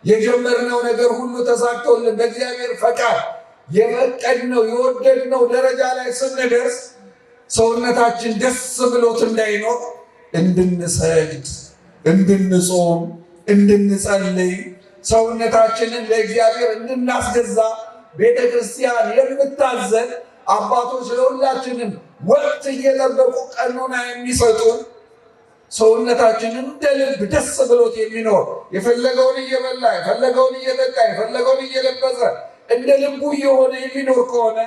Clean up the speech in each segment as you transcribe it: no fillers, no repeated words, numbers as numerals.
የጀመርነው ነገር ሁሉ ተሳክቶልን በእግዚአብሔር ፈቃድ የፈቀድነው የወደድነው ደረጃ ላይ ስንደርስ ሰውነታችን ደስ ብሎት እንዳይኖር እንድንሰግድ፣ እንድንጾም፣ እንድንጸልይ ሰውነታችንን ለእግዚአብሔር እንድናስገዛ ቤተ ክርስቲያን የምታዘን አባቶች ለሁላችንም ወቅት እየጠበቁ ቀኖና የሚሰጡን ሰውነታችንን እንደ ልብ ደስ ብሎት የሚኖር የፈለገውን እየበላ የፈለገውን እየጠጣ የፈለገውን እየለበሰ እንደ ልቡ እየሆነ የሚኖር ከሆነ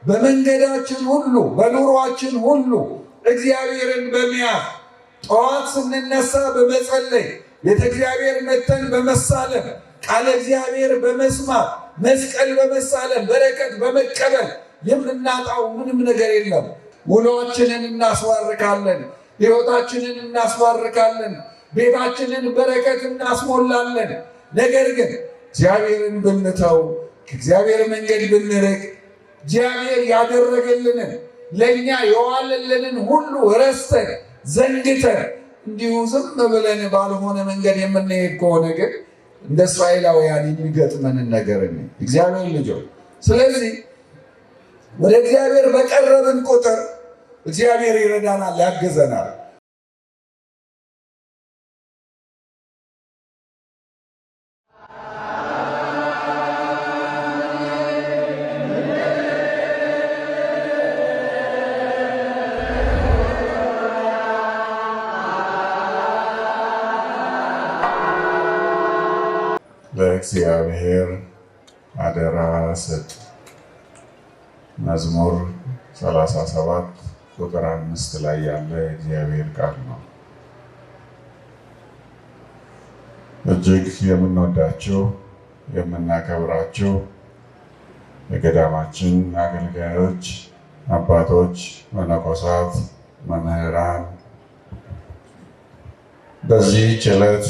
በመንገዳችን ሁሉ በኑሯችን ሁሉ እግዚአብሔርን በመያዝ ጠዋት ስንነሳ በመጸለይ ቤተ እግዚአብሔር መተን በመሳለም ቃለ እግዚአብሔር በመስማት መስቀል በመሳለም በረከት በመቀበል የምናጣው ምንም ነገር የለም። ውሎችንን እናስባርካለን፣ ሕይወታችንን እናስባርካለን፣ ቤታችንን በረከት እናስሞላለን። ነገር ግን እግዚአብሔርን ብንተው ከእግዚአብሔር መንገድ ብንርቅ እግዚአብሔር ያደረገልንን ለእኛ የዋለልንን ሁሉ ረስተን ዘንግተን እንዲሁ ዝም ብለን ባልሆነ መንገድ የምንሄድ ከሆነ ግን እንደ እስራኤላውያን የሚገጥመንን ነገር እግዚአብሔር ልጆች። ስለዚህ ወደ እግዚአብሔር በቀረብን ቁጥር እግዚአብሔር ይረዳናል፣ ያግዘናል። ለእግዚአብሔር አደራ ስጥ። መዝሙር 37 ቁጥር 5 ላይ ያለ እግዚአብሔር ቃል ነው። እጅግ የምንወዳቸው የምናከብራቸው የገዳማችን አገልጋዮች፣ አባቶች፣ መነኮሳት፣ መምህራን በዚህች ዕለት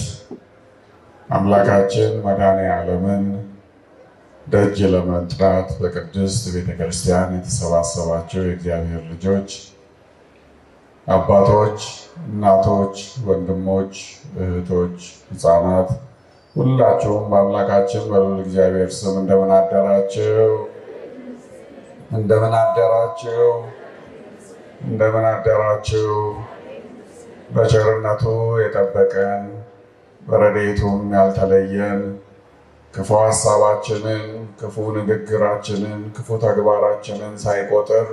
አምላካችን መድኃኔዓለምን ደጅ ለመጥራት በቅድስት ቤተክርስቲያን የተሰባሰባቸው የእግዚአብሔር ልጆች፣ አባቶች፣ እናቶች፣ ወንድሞች፣ እህቶች፣ ሕፃናት ሁላችሁም በአምላካችን በልዑል እግዚአብሔር ስም እንደምን አደራችሁ? እንደምን አደራችሁ? እንደምን አደራችሁ? በቸርነቱ የጠበቀን በረድኤቱም ያልተለየን ክፉ ሀሳባችንን፣ ክፉ ንግግራችንን፣ ክፉ ተግባራችንን ሳይቆጥር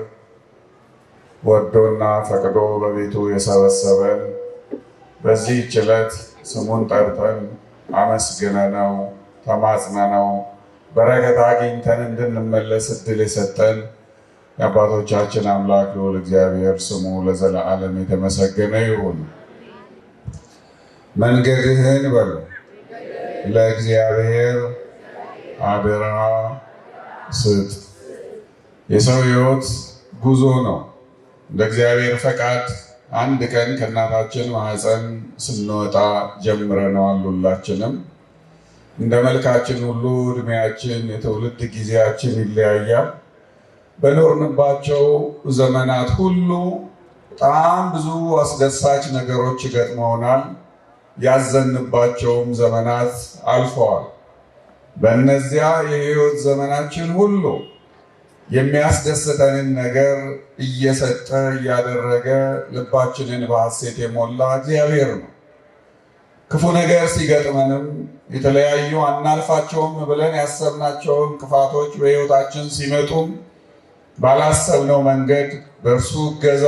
ወዶና ፈቅዶ በቤቱ የሰበሰበን በዚህች ዕለት ስሙን ጠርተን አመስግነነው ተማጽነነው በረከት አግኝተን እንድንመለስ እድል የሰጠን የአባቶቻችን አምላክ ልዑል እግዚአብሔር ስሙ ለዘለዓለም የተመሰገነ ይሁን። መንገድህን በሉ ለእግዚአብሔር አደራ ስጥ። የሰው ሕይወት ጉዞ ነው። እንደ እግዚአብሔር ፈቃድ አንድ ቀን ከእናታችን ማኅፀን ስንወጣ ጀምረነዋል። ሁላችንም እንደ መልካችን ሁሉ እድሜያችን፣ የትውልድ ጊዜያችን ይለያያል። በኖርንባቸው ዘመናት ሁሉ በጣም ብዙ አስደሳች ነገሮች ይገጥመውናል። ያዘንባቸውም ዘመናት አልፈዋል። በእነዚያ የሕይወት ዘመናችን ሁሉ የሚያስደስተንን ነገር እየሰጠ እያደረገ ልባችንን በሐሴት የሞላ እግዚአብሔር ነው። ክፉ ነገር ሲገጥመንም የተለያዩ አናልፋቸውም ብለን ያሰብናቸው እንቅፋቶች በሕይወታችን ሲመጡም ባላሰብነው መንገድ በእርሱ እገዛ፣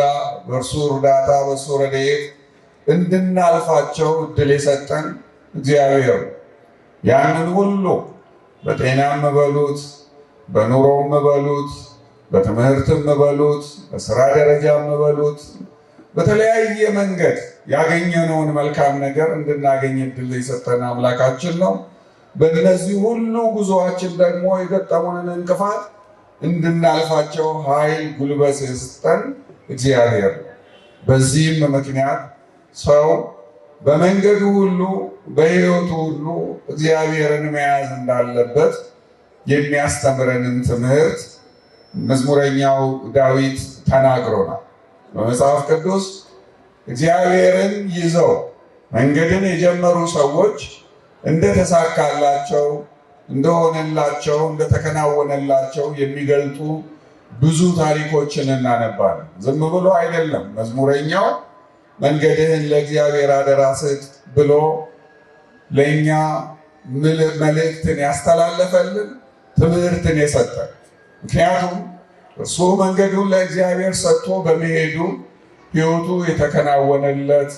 በእርሱ እርዳታ፣ በእርሱ ረድኤት እንድናልፋቸው እድል የሰጠን እግዚአብሔር ያንን ሁሉ በጤናም በሉት፣ በኑሮም በሉት፣ በትምህርትም በሉት፣ በስራ ደረጃም በሉት፣ በተለያየ መንገድ ያገኘነውን መልካም ነገር እንድናገኝ እድል የሰጠን አምላካችን ነው። በእነዚህ ሁሉ ጉዞአችን ደግሞ የገጠሙንን እንቅፋት እንድናልፋቸው ኃይል፣ ጉልበት የሰጠን እግዚአብሔር። በዚህም ምክንያት ሰው በመንገዱ ሁሉ በሕይወቱ ሁሉ እግዚአብሔርን መያዝ እንዳለበት የሚያስተምረንን ትምህርት መዝሙረኛው ዳዊት ተናግሮናል። በመጽሐፍ ቅዱስ እግዚአብሔርን ይዘው መንገድን የጀመሩ ሰዎች እንደተሳካላቸው፣ እንደሆነላቸው፣ እንደተከናወነላቸው የሚገልጡ ብዙ ታሪኮችን እናነባለን። ዝም ብሎ አይደለም መዝሙረኛው መንገድህን ለእግዚአብሔር አደራ ስጥ ብሎ ለእኛ መልእክትን ያስተላለፈልን፣ ትምህርትን የሰጠን። ምክንያቱም እርሱ መንገዱን ለእግዚአብሔር ሰጥቶ በመሄዱ ሕይወቱ የተከናወነለት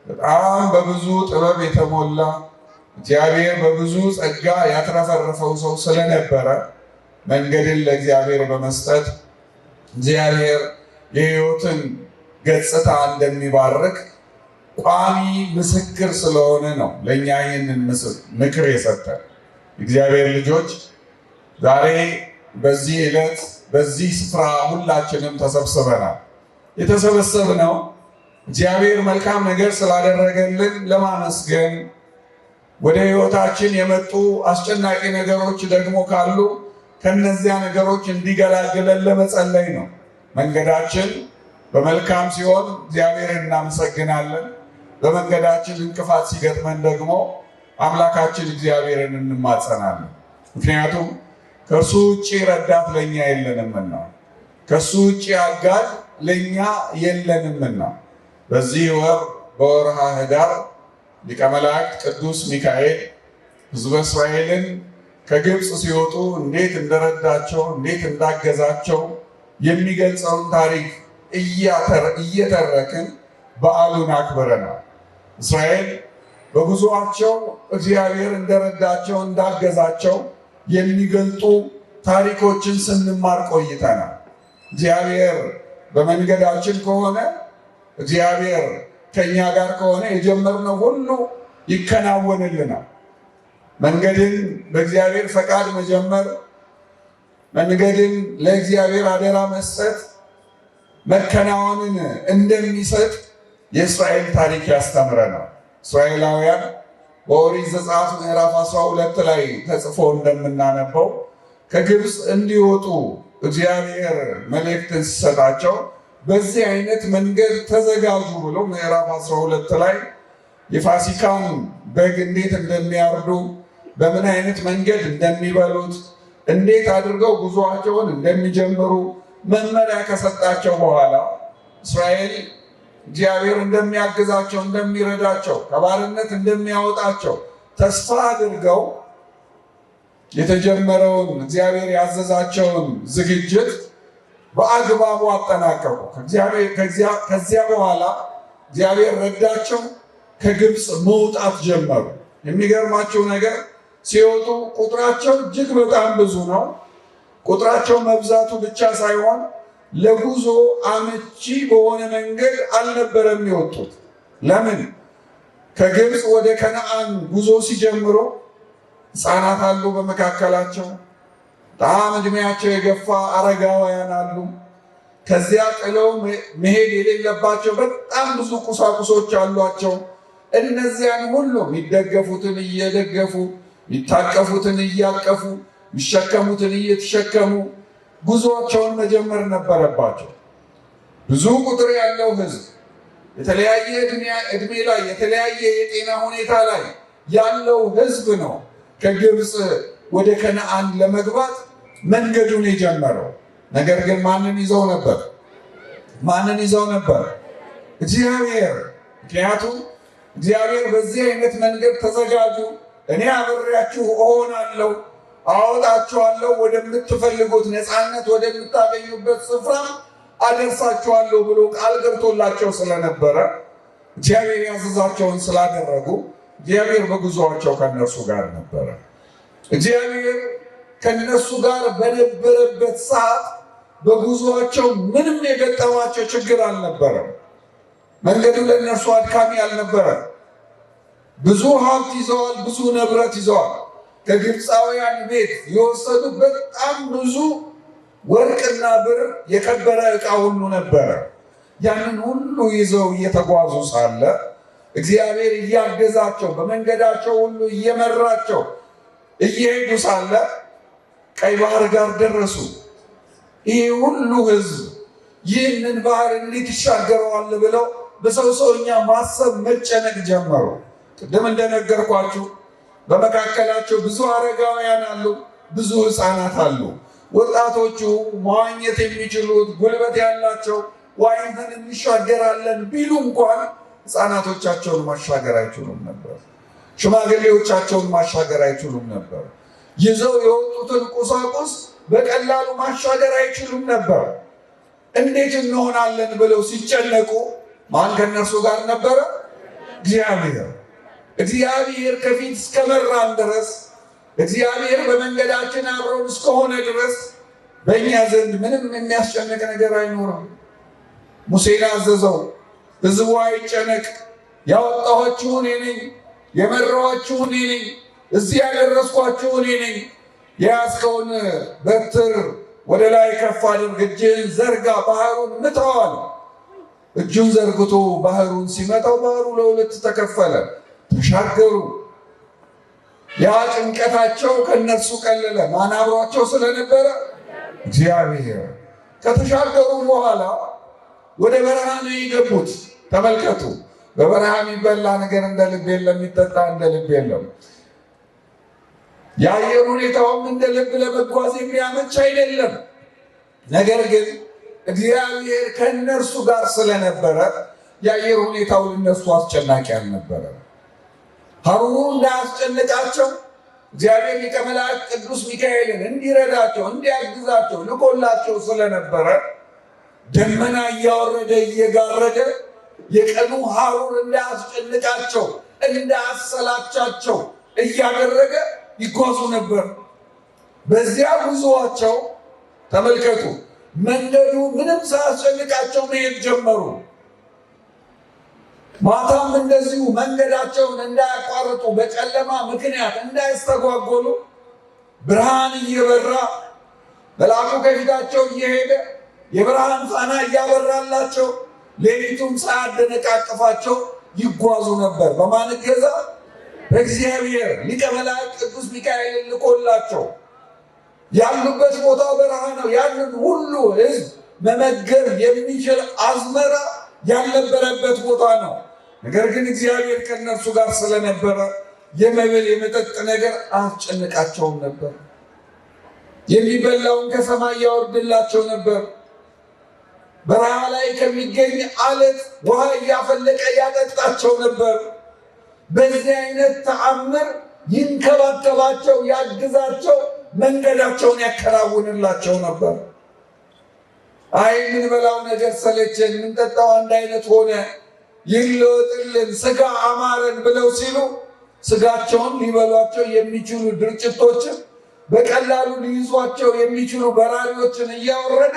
በጣም በብዙ ጥበብ የተሞላ እግዚአብሔር በብዙ ጸጋ ያትረፈረፈው ሰው ስለነበረ መንገድን ለእግዚአብሔር በመስጠት እግዚአብሔር የሕይወትን ገጽታ እንደሚባርክ ቋሚ ምስክር ስለሆነ ነው ለእኛ ይህንን ምክር የሰጠን። እግዚአብሔር ልጆች ዛሬ በዚህ ዕለት በዚህ ስፍራ ሁላችንም ተሰብስበናል። የተሰበሰብነው እግዚአብሔር መልካም ነገር ስላደረገልን ለማመስገን፣ ወደ ሕይወታችን የመጡ አስጨናቂ ነገሮች ደግሞ ካሉ ከነዚያ ነገሮች እንዲገላግለን ለመጸለይ ነው። መንገዳችን በመልካም ሲሆን እግዚአብሔርን እናመሰግናለን። በመንገዳችን እንቅፋት ሲገጥመን ደግሞ አምላካችን እግዚአብሔርን እንማጸናለን። ምክንያቱም ከእርሱ ውጭ ረዳት ለእኛ የለንምና፣ ከእሱ ውጭ አጋዥ ለእኛ የለንምና። በዚህ ወር በወርሃ ኅዳር ሊቀ መላእክት ቅዱስ ሚካኤል ሕዝበ እስራኤልን ከግብፅ ሲወጡ እንዴት እንደረዳቸው እንዴት እንዳገዛቸው የሚገልጸውን ታሪክ እየተረክን በዓሉን አክብረናል። እስራኤል በጉዞአቸው እግዚአብሔር እንደረዳቸው እንዳገዛቸው የሚገልጡ ታሪኮችን ስንማር ቆይተናል። እግዚአብሔር በመንገዳችን ከሆነ፣ እግዚአብሔር ከእኛ ጋር ከሆነ የጀመርነው ሁሉ ይከናወንልናል። መንገድን በእግዚአብሔር ፈቃድ መጀመር፣ መንገድን ለእግዚአብሔር አደራ መስጠት መከናወንን እንደሚሰጥ የእስራኤል ታሪክ ያስተምረናል። እስራኤላውያን በኦሪት ዘጸአት ምዕራፍ 12 ላይ ተጽፎ እንደምናነበው ከግብፅ እንዲወጡ እግዚአብሔር መልእክትን ሲሰጣቸው በዚህ አይነት መንገድ ተዘጋጁ ብሎ ምዕራፍ 12 ላይ የፋሲካን በግ እንዴት እንደሚያርዱ፣ በምን አይነት መንገድ እንደሚበሉት፣ እንዴት አድርገው ጉዞአቸውን እንደሚጀምሩ መመሪያ ከሰጣቸው በኋላ እስራኤል እግዚአብሔር እንደሚያግዛቸው፣ እንደሚረዳቸው፣ ከባርነት እንደሚያወጣቸው ተስፋ አድርገው የተጀመረውን እግዚአብሔር ያዘዛቸውን ዝግጅት በአግባቡ አጠናቀቁ። ከዚያ በኋላ እግዚአብሔር ረዳቸው፣ ከግብፅ መውጣት ጀመሩ። የሚገርማቸው ነገር ሲወጡ ቁጥራቸው እጅግ በጣም ብዙ ነው። ቁጥራቸው መብዛቱ ብቻ ሳይሆን ለጉዞ አመቺ በሆነ መንገድ አልነበረም የወጡት። ለምን? ከግብፅ ወደ ከነዓን ጉዞ ሲጀምሩ ሕፃናት አሉ፣ በመካከላቸው በጣም ዕድሜያቸው የገፋ አረጋውያን አሉ። ከዚያ ጥለው መሄድ የሌለባቸው በጣም ብዙ ቁሳቁሶች አሏቸው። እነዚያን ሁሉ የሚደገፉትን እየደገፉ፣ የሚታቀፉትን እያቀፉ፣ የሚሸከሙትን እየተሸከሙ ጉዞአቸውን መጀመር ነበረባቸው። ብዙ ቁጥር ያለው ሕዝብ የተለያየ ዕድሜ ላይ የተለያየ የጤና ሁኔታ ላይ ያለው ሕዝብ ነው ከግብፅ ወደ ከነዓን ለመግባት መንገዱን የጀመረው። ነገር ግን ማንን ይዘው ነበር? ማንን ይዘው ነበር? እግዚአብሔር። ምክንያቱም እግዚአብሔር በዚህ አይነት መንገድ ተዘጋጁ፣ እኔ አብሬያችሁ እሆናለሁ፣ አወጣችኋለሁ፣ ወደምትፈልጉት ነፃነት ወደምታገኙበት ስፍራ አደርሳችኋለሁ ብሎ ቃል ገብቶላቸው ስለነበረ እግዚአብሔር ያዘዛቸውን ስላደረጉ እግዚአብሔር በጉዞአቸው ከነርሱ ጋር ነበረ። እግዚአብሔር ከነሱ ጋር በነበረበት ሰዓት በጉዞአቸው ምንም የገጠማቸው ችግር አልነበረም። መንገዱ ለእነርሱ አድካሚ አልነበረም። ብዙ ሀብት ይዘዋል፣ ብዙ ንብረት ይዘዋል። ከግብፃውያን ቤት የወሰዱት በጣም ብዙ ወርቅና ብር የከበረ ዕቃ ሁሉ ነበረ። ያንን ሁሉ ይዘው እየተጓዙ ሳለ እግዚአብሔር እያገዛቸው በመንገዳቸው ሁሉ እየመራቸው እየሄዱ ሳለ ቀይ ባህር ጋር ደረሱ። ይህ ሁሉ ሕዝብ ይህንን ባህር እንዴት ይሻገረዋል ብለው በሰውኛ ማሰብ መጨነቅ ጀመሩ። ቅድም እንደነገርኳችሁ በመካከላቸው ብዙ አረጋውያን አሉ፣ ብዙ ሕፃናት አሉ። ወጣቶቹ መዋኘት የሚችሉት ጉልበት ያላቸው ዋኝተን እንሻገራለን ቢሉ እንኳን ሕፃናቶቻቸውን ማሻገር አይችሉም ነበር። ሽማግሌዎቻቸውን ማሻገር አይችሉም ነበር። ይዘው የወጡትን ቁሳቁስ በቀላሉ ማሻገር አይችሉም ነበር። እንዴት እንሆናለን ብለው ሲጨነቁ ማን ከነርሱ ጋር ነበረ? እግዚአብሔር። እግዚአብሔር ከፊት እስከመራን ድረስ፣ እግዚአብሔር በመንገዳችን አብሮን እስከሆነ ድረስ በእኛ ዘንድ ምንም የሚያስጨንቅ ነገር አይኖርም። ሙሴን አዘዘው፣ ሕዝቡ አይጨነቅ፣ ያወጣኋችሁ እኔ ነኝ፣ የመራኋችሁ እኔ ነኝ፣ እዚህ ያደረስኳችሁ እኔ ነኝ። የያዝከውን በትር ወደ ላይ ከፍ አድርግ፣ እጅህን ዘርጋ፣ ባህሩን ምታዋል። እጁን ዘርግቶ ባህሩን ሲመታው ባህሩ ለሁለት ተከፈለ፣ ተሻገሩ። ያ ጭንቀታቸው ከነሱ ቀለለ። ማን አብሯቸው ስለነበረ? እግዚአብሔር። ከተሻገሩ በኋላ ወደ በረሃ ነው የገቡት። ተመልከቱ፣ በበረሃ የሚበላ ነገር እንደ ልብ የለም፣ የሚጠጣ እንደ ልብ የለም። የአየር ሁኔታውም እንደ ልብ ለመጓዝ የሚያመች አይደለም። ነገር ግን እግዚአብሔር ከእነርሱ ጋር ስለነበረ የአየር ሁኔታው ለእነሱ አስጨናቂ አልነበረ። ሐሩሩ እንዳያስጨንቃቸው እግዚአብሔር ሊቀ መላእክት ቅዱስ ሚካኤልን እንዲረዳቸው እንዲያግዛቸው ልኮላቸው ስለነበረ ደመና እያወረደ እየጋረደ የቀኑ ሐሩር እንዳያስጨንቃቸው እንዳያሰላቻቸው እያደረገ ይጓዙ ነበር። በዚያ ጉዞአቸው ተመልከቱ፣ መንገዱ ምንም ሳያስጨንቃቸው መሄድ ጀመሩ። ማታም እንደዚሁ መንገዳቸውን እንዳያቋርጡ በጨለማ ምክንያት እንዳይስተጓጎሉ ብርሃን እየበራ መልአኩ ከፊታቸው እየሄደ የብርሃን ፋና እያበራላቸው ሌሊቱም ሳያደነቃቅፋቸው ይጓዙ ነበር። በማን እገዛ? በእግዚአብሔር ሊቀ መላእክት ቅዱስ ሚካኤልን ልኮላቸው። ያሉበት ቦታ በረሃ ነው። ያንን ሁሉ ሕዝብ መመገብ የሚችል አዝመራ ያልነበረበት ቦታ ነው። ነገር ግን እግዚአብሔር ከእነርሱ ጋር ስለነበረ የመብል የመጠጥ ነገር አያስጨንቃቸውም ነበር። የሚበላውን ከሰማይ ያወርድላቸው ነበር። በረሃ ላይ ከሚገኝ አለት ውሃ እያፈለቀ ያጠጣቸው ነበር። በዚህ አይነት ተአምር ይንከባከባቸው፣ ያግዛቸው፣ መንገዳቸውን ያከናውንላቸው ነበር። አይ የምንበላው ነገር ሰለቸን፣ የምንጠጣው አንድ አይነት ሆነ፣ ይለወጥልን፣ ስጋ አማረን ብለው ሲሉ ስጋቸውን ሊበሏቸው የሚችሉ ድርጭቶችን በቀላሉ ሊይዟቸው የሚችሉ በራሪዎችን እያወረደ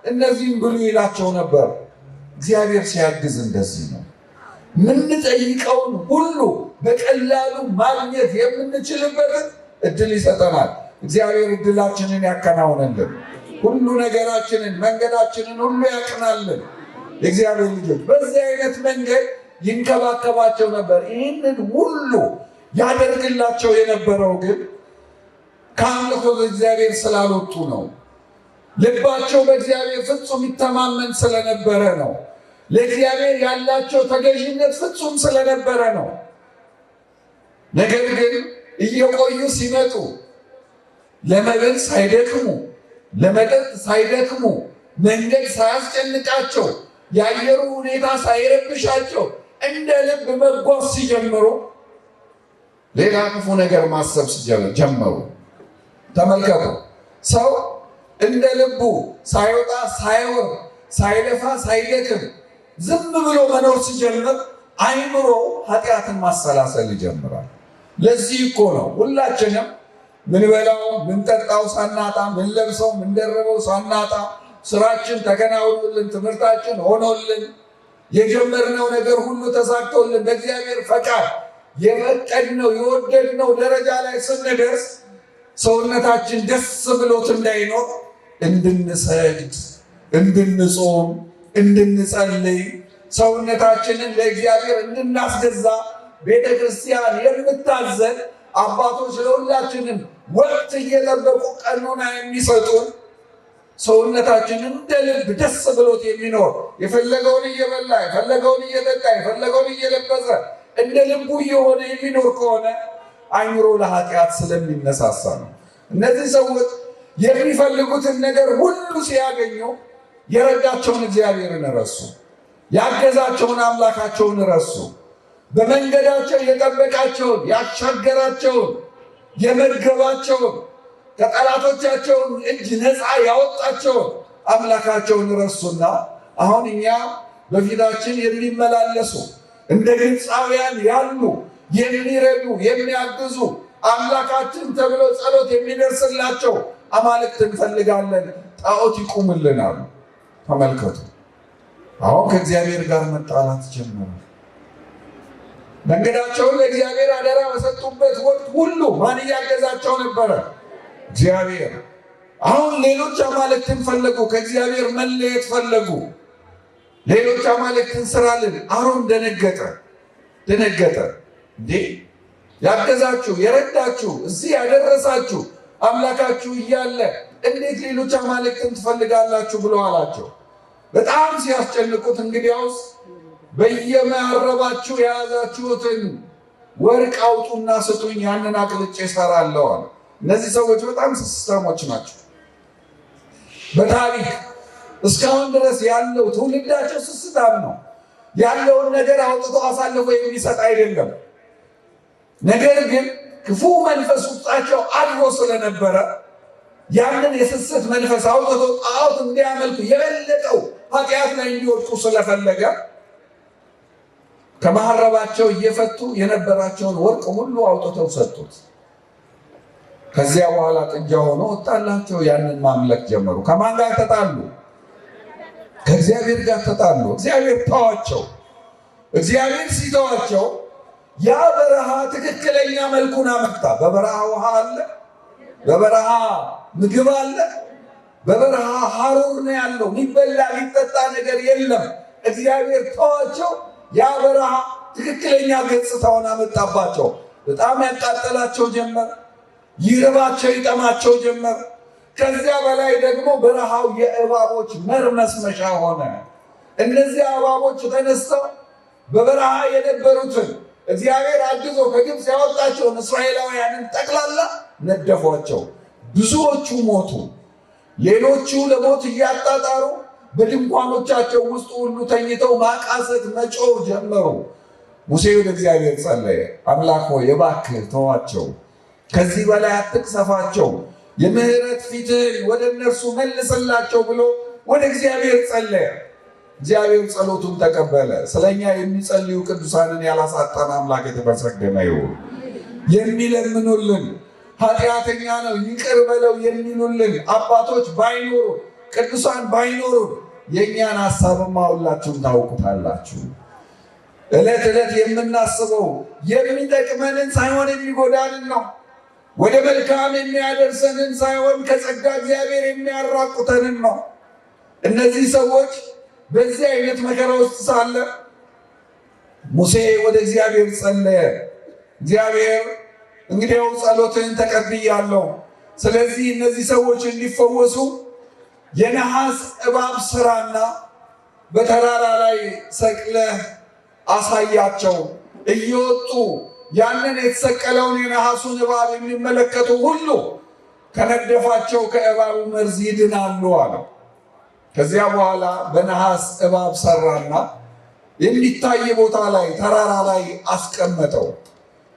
እነዚህም ብሉ ይላቸው ነበር። እግዚአብሔር ሲያግዝ እንደዚህ ነው። የምንጠይቀውን ሁሉ በቀላሉ ማግኘት የምንችልበትን እድል ይሰጠናል። እግዚአብሔር እድላችንን ያከናውንልን፣ ሁሉ ነገራችንን መንገዳችንን ሁሉ ያቅናልን። የእግዚአብሔር ልጆች በዚህ አይነት መንገድ ይንከባከባቸው ነበር። ይህንን ሁሉ ያደርግላቸው የነበረው ግን ከአምልኮ እግዚአብሔር ስላልወጡ ነው። ልባቸው በእግዚአብሔር ፍጹም ይተማመን ስለነበረ ነው። ለእግዚአብሔር ያላቸው ተገዥነት ፍጹም ስለነበረ ነው። ነገር ግን እየቆዩ ሲመጡ ለመብል ሳይደክሙ ለመጠጥ ሳይደክሙ መንገድ ሳያስጨንቃቸው የአየሩ ሁኔታ ሳይረብሻቸው እንደ ልብ መጓዝ ሲጀምሩ ሌላ ክፉ ነገር ማሰብ ጀመሩ። ተመልከቱ፣ ሰው እንደ ልቡ ሳይወጣ ሳይወር ሳይለፋ ሳይደክም ዝም ብሎ መኖር ሲጀምር አይምሮ ኃጢአትን ማሰላሰል ይጀምራል። ለዚህ እኮ ነው ሁላችንም ምንበላው ምንጠጣው ሳናጣ፣ ምንለብሰው ምንደረበው ሳናጣ፣ ስራችን ተከናውኖልን ትምህርታችን ሆኖልን የጀመርነው ነገር ሁሉ ተሳክቶልን በእግዚአብሔር ፈቃድ የፈቀድነው የወደድነው ደረጃ ላይ ስንደርስ ሰውነታችን ደስ ብሎት እንዳይኖር እንድንሰግድ፣ እንድንጾም፣ እንድንጸልይ ሰውነታችንን ለእግዚአብሔር እንድናስገዛ ቤተ ክርስቲያን የምታዘን አባቶች ለሁላችንም ወቅት እየጠበቁ ቀኖና የሚሰጡን ሰውነታችንን እንደ ልብ ደስ ብሎት የሚኖር የፈለገውን እየበላ የፈለገውን እየጠጣ የፈለገውን እየለበሰ እንደ ልቡ እየሆነ የሚኖር ከሆነ አይምሮ ለኃጢአት ስለሚነሳሳ ነው። እነዚህ ሰዎች የሚፈልጉትን ነገር ሁሉ ሲያገኙ የረዳቸውን እግዚአብሔርን ረሱ። ያገዛቸውን አምላካቸውን ረሱ። በመንገዳቸው የጠበቃቸውን፣ ያሻገራቸውን፣ የመገባቸውን፣ ከጠላቶቻቸውን እጅ ነፃ ያወጣቸውን አምላካቸውን ረሱና አሁን እኛ በፊታችን የሚመላለሱ እንደ ግብፃውያን ያሉ የሚረዱ የሚያግዙ አምላካችን ተብለው ጸሎት የሚደርስላቸው አማልክት እንፈልጋለን፣ ጣዖት ይቁምልናል። ተመልከቱ፣ አሁን ከእግዚአብሔር ጋር መጣላት ጀመሩ። መንገዳቸውን ለእግዚአብሔር አደራ በሰጡበት ወቅት ሁሉ ማን እያገዛቸው ነበረ? እግዚአብሔር። አሁን ሌሎች አማልክትን ፈለጉ፣ ከእግዚአብሔር መለየት ፈለጉ። ሌሎች አማልክትን ስራልን። አሮን ደነገጠ። እንዴ ያገዛችሁ የረዳችሁ እዚህ ያደረሳችሁ አምላካችሁ እያለ እንዴት ሌሎች አማልክትን ትፈልጋላችሁ ብሎ አላቸው። በጣም ሲያስጨንቁት እንግዲያውስ በየመረባችሁ የያዛችሁትን ወርቅ አውጡና ስጡኝ፣ ያንን አቅልጬ እሰራለሁ አለ። እነዚህ ሰዎች በጣም ስስታሞች ናቸው። በታሪክ እስካሁን ድረስ ያለው ትውልዳቸው ስስታም ነው። ያለውን ነገር አውጥቶ አሳልፎ የሚሰጥ አይደለም። ነገር ግን ክፉ መንፈስ ውስጣቸው አድሮ ስለነበረ ያንን የስስት መንፈስ አውጥቶ ጣዖት እንዲያመልኩ የበለጠው ኃጢአት ላይ እንዲወድቁ ስለፈለገ ከመሐረባቸው እየፈቱ የነበራቸውን ወርቅ ሁሉ አውጥተው ሰጡት። ከዚያ በኋላ ጥጃ ሆኖ ወጣላቸው። ያንን ማምለክ ጀመሩ። ከማን ጋር ተጣሉ? ከእግዚአብሔር ጋር ተጣሉ። እግዚአብሔር ተዋቸው። እግዚአብሔር ሲተዋቸው ያ በረሃ ትክክለኛ መልኩን አመጣ። በበረሃ ውሃ አለ፣ በበረሃ ምግብ አለ፣ በበረሃ ሐሩር ነው ያለው። የሚበላ የሚጠጣ ነገር የለም። እግዚአብሔር ተዋቸው። ያ በረሃ ትክክለኛ ገጽታውን አመጣባቸው። በጣም ያቃጠላቸው ጀመር። ይርባቸው ይጠማቸው ጀመር። ከዚያ በላይ ደግሞ በረሃው የእባቦች መርመስመሻ ሆነ። እነዚያ እባቦች ተነስተው በበረሃ የነበሩትን እግዚአብሔር አግዞ ከግብፅ ያወጣቸውን እስራኤላውያንን ጠቅላላ ነደፏቸው። ብዙዎቹ ሞቱ። ሌሎቹ ለሞት እያጣጣሩ በድንኳኖቻቸው ውስጥ ሁሉ ተኝተው ማቃሰት መጮህ ጀመሩ። ሙሴ ወደ እግዚአብሔር ጸለየ። አምላክ ሆይ እባክህ ተዋቸው፣ ከዚህ በላይ አትቅሰፋቸው፣ የምህረት ፊትህን ወደ እነርሱ መልስላቸው ብሎ ወደ እግዚአብሔር ጸለየ። እግዚአብሔር ጸሎቱን ተቀበለ። ስለኛ የሚጸልዩ ቅዱሳንን ያላሳጣን አምላክ የተመሰገነ ይሁን። የሚለምኑልን ኃጢአተኛ ነው ይቅር በለው የሚሉልን አባቶች ባይኖሩ፣ ቅዱሳን ባይኖሩ የእኛን ሀሳብማ ሁላችሁም ታውቁታላችሁ። ዕለት ዕለት የምናስበው የሚጠቅመንን ሳይሆን የሚጎዳንን ነው። ወደ መልካም የሚያደርሰንን ሳይሆን ከጸጋ እግዚአብሔር የሚያራቁተንን ነው። እነዚህ ሰዎች በዚህ አይነት መከራ ውስጥ ሳለ ሙሴ ወደ እግዚአብሔር ጸለየ። እግዚአብሔር እንግዲያው ጸሎትን ተቀብያለሁ፣ ስለዚህ እነዚህ ሰዎች እንዲፈወሱ የነሐስ እባብ ስራና በተራራ ላይ ሰቅለህ አሳያቸው። እየወጡ ያንን የተሰቀለውን የነሐሱን እባብ የሚመለከቱ ሁሉ ከነደፋቸው ከእባቡ መርዝ ይድናሉ አለው። ከዚያ በኋላ በነሐስ እባብ ሰራና የሚታይ ቦታ ላይ ተራራ ላይ አስቀመጠው።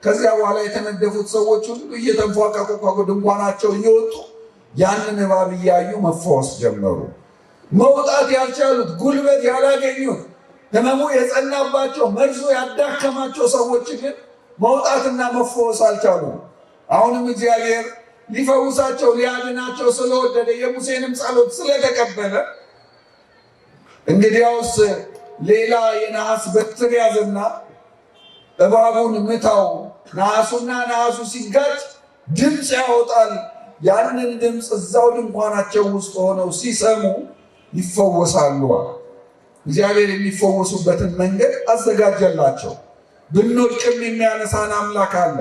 ከዚያ በኋላ የተነደፉት ሰዎች ሁሉ እየተንፏቀቁ ከድንኳናቸው እየወጡ ያንን እባብ እያዩ መፈወስ ጀመሩ። መውጣት ያልቻሉት፣ ጉልበት ያላገኙት፣ ህመሙ የጸናባቸው፣ መርዙ ያዳከማቸው ሰዎች ግን መውጣትና መፈወስ አልቻሉም። አሁንም እግዚአብሔር ሊፈውሳቸው ሊያድናቸው ስለወደደ የሙሴንም ጸሎት ስለተቀበለ እንግዲያውስ ሌላ የነሐስ በትር ያዘና እባቡን ምታው። ነሐሱና ነሐሱ ሲጋጭ ድምፅ ያወጣል። ያንን ድምፅ እዛው ድንኳናቸው ውስጥ ሆነው ሲሰሙ ይፈወሳሉ። እግዚአብሔር የሚፈወሱበትን መንገድ አዘጋጀላቸው። ብንወድቅም የሚያነሳን አምላክ አለ።